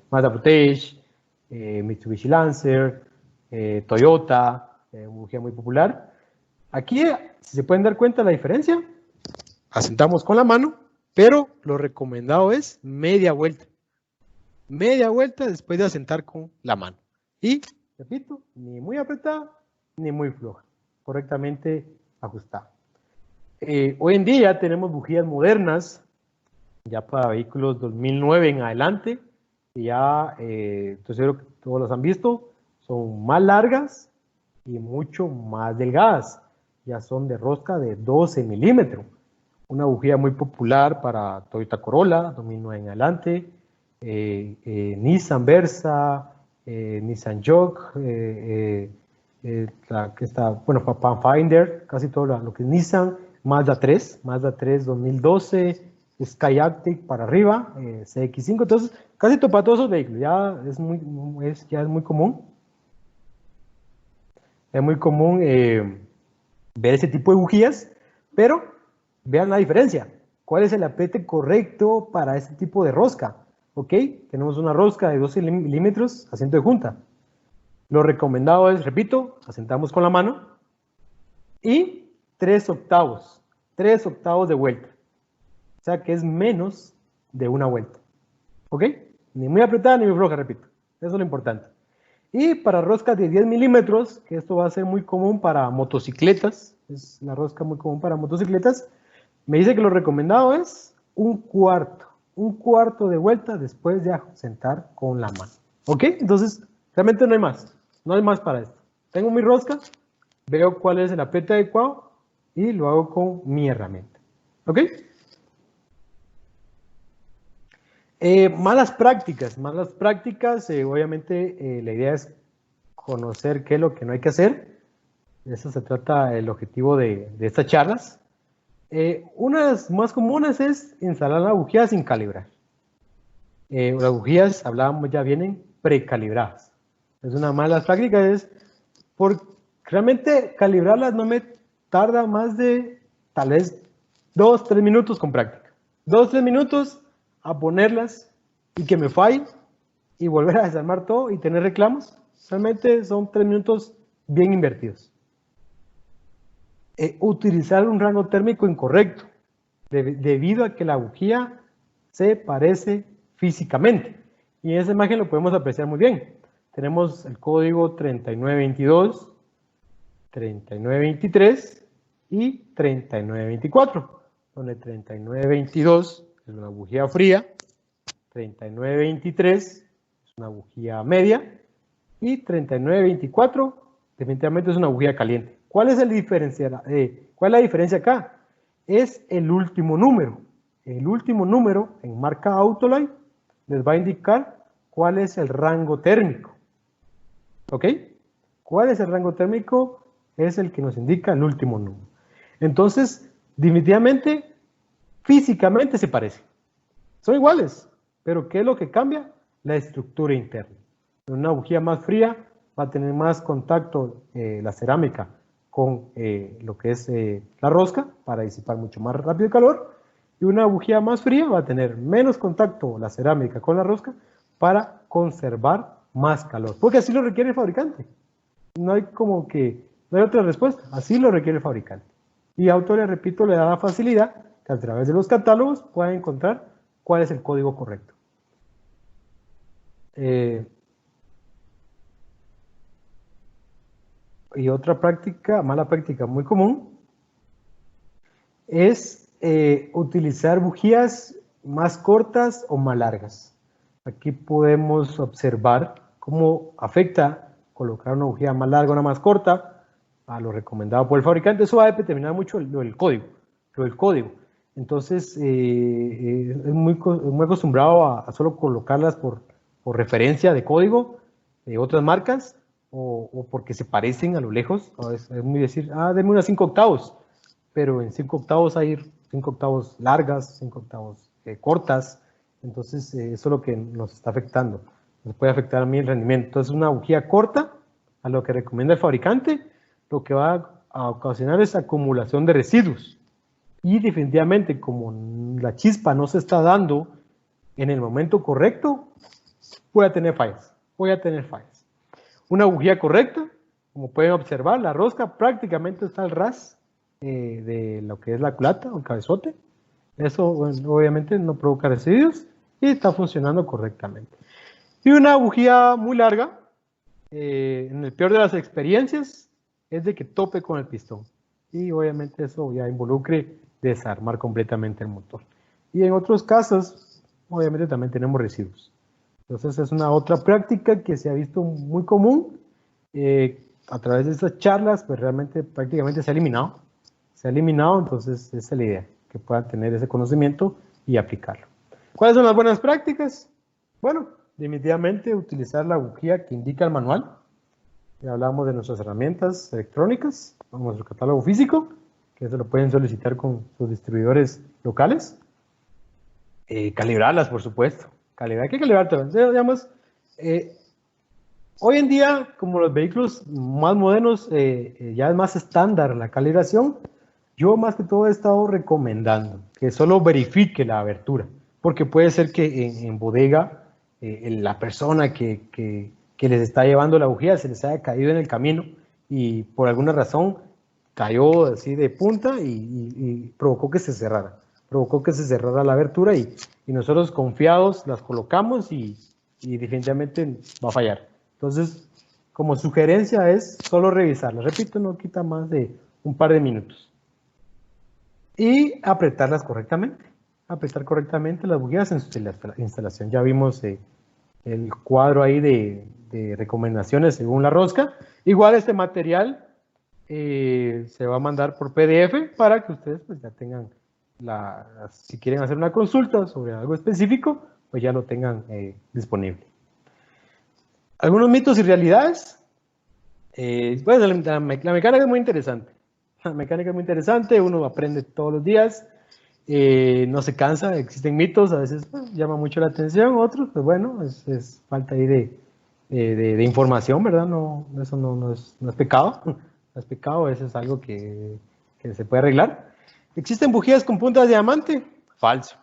Protege, Mitsubishi Lancer, Toyota, una bujía muy popular. Aquí, si se pueden dar cuenta la diferencia, asentamos con la mano, pero lo recomendado es media vuelta. Media vuelta después de asentar con la mano. Y, repito, ni muy apretada, ni muy floja. Correctamente ajustada. Hoy en día tenemos bujías modernas, ya para vehículos 2009 en adelante, y ya, estoy seguro que todos las han visto, son más largas y mucho más delgadas. Ya son de rosca de 12 milímetros. Una bujía muy popular para Toyota Corolla, 2009 en adelante, Nissan Versa, Nissan Juke, bueno, Pathfinder, casi todo lo que es Nissan, Mazda 3 2012, Skyactiv para arriba, CX5, entonces casi para todos esos vehículos, ya es muy común. Es muy común ver ese tipo de bujías, pero vean la diferencia. ¿Cuál es el apriete correcto para este tipo de rosca? ¿Ok? Tenemos una rosca de 12 milímetros, asiento de junta. Lo recomendado es, repito, asentamos con la mano y 3 octavos de vuelta. O sea que es menos de una vuelta. ¿Ok? Ni muy apretada ni muy floja, repito. Eso es lo importante. Y para roscas de 10 milímetros, que esto va a ser muy común para motocicletas, es la rosca muy común para motocicletas, me dice que lo recomendado es un cuarto de vuelta después de asentar con la mano. ¿Ok? Entonces, realmente no hay más para esto. Tengo mi rosca, veo cuál es el apriete adecuado y lo hago con mi herramienta. ¿Ok? Malas prácticas, obviamente la idea es conocer qué es lo que no hay que hacer. De eso se trata el objetivo de estas charlas. Una de las más comunes es instalar la bujía sin calibrar. Las bujías, hablábamos, ya vienen precalibradas. Es una mala práctica, realmente calibrarlas no me tarda más de tal vez 2-3 minutos con práctica. 2-3 minutos a ponerlas y que me falle y volver a desarmar todo y tener reclamos. Realmente son 3 minutos bien invertidos. Utilizar un rango térmico incorrecto debido a que la bujía se parece físicamente. Y en esa imagen lo podemos apreciar muy bien. Tenemos el código 3922, 3923 y 3924, donde 3922 es una bujía fría, 3923 es una bujía media y 3924 definitivamente es una bujía caliente. ¿Cuál es la diferencia acá? Es el último número. El último número en marca Autolite les va a indicar cuál es el rango térmico. ¿Ok? ¿Cuál es el rango térmico? Es el que nos indica el último número. Entonces, definitivamente, físicamente se parecen. Son iguales, pero ¿qué es lo que cambia? La estructura interna. Una bujía más fría va a tener más contacto la cerámica con lo que es la rosca para disipar mucho más rápido el calor, y una bujía más fría va a tener menos contacto la cerámica con la rosca para conservar más calor, porque así lo requiere el fabricante. No hay otra respuesta, así lo requiere el fabricante. Y Autolia, repito, le da la facilidad que a través de los catálogos pueda encontrar cuál es el código correcto. Y otra mala práctica muy común, es utilizar bujías más cortas o más largas. Aquí podemos observar cómo afecta colocar una bujía más larga o una más corta a lo recomendado por el fabricante. Eso va a determinar mucho lo del código. Entonces, es muy acostumbrado a solo colocarlas por referencia de código de otras marcas o porque se parecen a lo lejos. Es muy decir, denme unas 5 octavos, pero en 5 octavos hay 5 octavos largas, 5 octavos cortas. Entonces, eso es lo que nos está afectando. Nos puede afectar a mí el rendimiento. Entonces, una bujía corta, a lo que recomienda el fabricante, lo que va a ocasionar es acumulación de residuos. Y definitivamente, como la chispa no se está dando en el momento correcto, voy a tener fallas. Una bujía correcta, como pueden observar, la rosca prácticamente está al ras de lo que es la culata o el cabezote. Eso, bueno, obviamente no provoca residuos y está funcionando correctamente. Y una bujía muy larga, en el peor de las experiencias, es de que tope con el pistón. Y obviamente eso ya involucre desarmar completamente el motor. Y en otros casos, obviamente también tenemos residuos. Entonces es una otra práctica que se ha visto muy común. A través de estas charlas, pues realmente prácticamente se ha eliminado. Entonces esa es la idea, que puedan tener ese conocimiento y aplicarlo. ¿Cuáles son las buenas prácticas? Bueno, definitivamente utilizar la bujía que indica el manual. Ya hablamos de nuestras herramientas electrónicas, nuestro catálogo físico, que se lo pueden solicitar con sus distribuidores locales. Calibrarlas, por supuesto. Hay que calibrarlas. Digamos, hoy en día, como los vehículos más modernos, ya es más estándar la calibración. Yo más que todo he estado recomendando que solo verifique la abertura, porque puede ser que en bodega la persona que les está llevando la bujía se les haya caído en el camino y por alguna razón cayó así de punta y provocó que se cerrara. La abertura y nosotros confiados las colocamos y definitivamente va a fallar. Entonces, como sugerencia es solo revisarla. Repito, no quita más de un par de minutos. Y apretarlas correctamente. Apretar correctamente las bujías en su instalación. Ya vimos el cuadro ahí de recomendaciones según la rosca. Igual este material se va a mandar por PDF para que ustedes pues ya tengan si quieren hacer una consulta sobre algo específico, pues ya lo tengan disponible. Algunos mitos y realidades. Pues la mecánica es muy interesante. Uno aprende todos los días, no se cansa, existen mitos, a veces llama mucho la atención, otros, pues bueno, es falta ahí de información, ¿verdad? Eso no es pecado, no es pecado, eso es algo que se puede arreglar. ¿Existen bujías con puntas de diamante? Falso.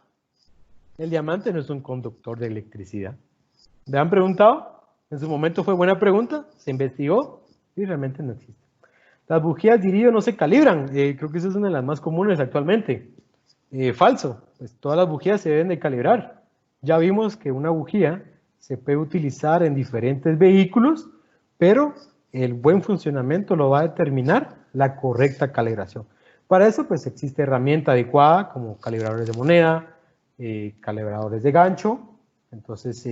El diamante no es un conductor de electricidad. ¿Me han preguntado? En su momento fue buena pregunta, se investigó y realmente no existe. Las bujías de iridio no se calibran, creo que esa es una de las más comunes actualmente. Falso, pues todas las bujías se deben de calibrar. Ya vimos que una bujía se puede utilizar en diferentes vehículos, pero el buen funcionamiento lo va a determinar la correcta calibración. Para eso pues existe herramienta adecuada como calibradores de moneda, calibradores de gancho, entonces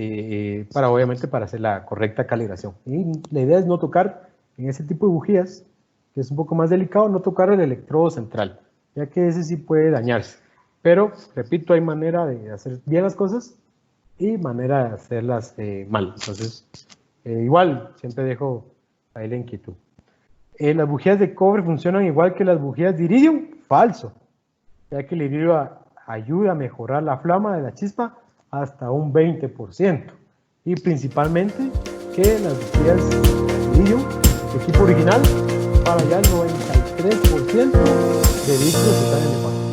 obviamente para hacer la correcta calibración. Y la idea es no tocar en ese tipo de bujías, que es un poco más delicado, no tocar el electrodo central, ya que ese sí puede dañarse. Pero, repito, hay manera de hacer bien las cosas y manera de hacerlas mal. Entonces, igual, siempre dejo ahí la inquietud. Las bujías de cobre funcionan igual que las bujías de iridio. Falso, ya que el iridio ayuda a mejorar la flama de la chispa hasta un 20%. Y principalmente que las bujías de iridio, de tipo original, para ya el 93% de vehículos que están en el mercado.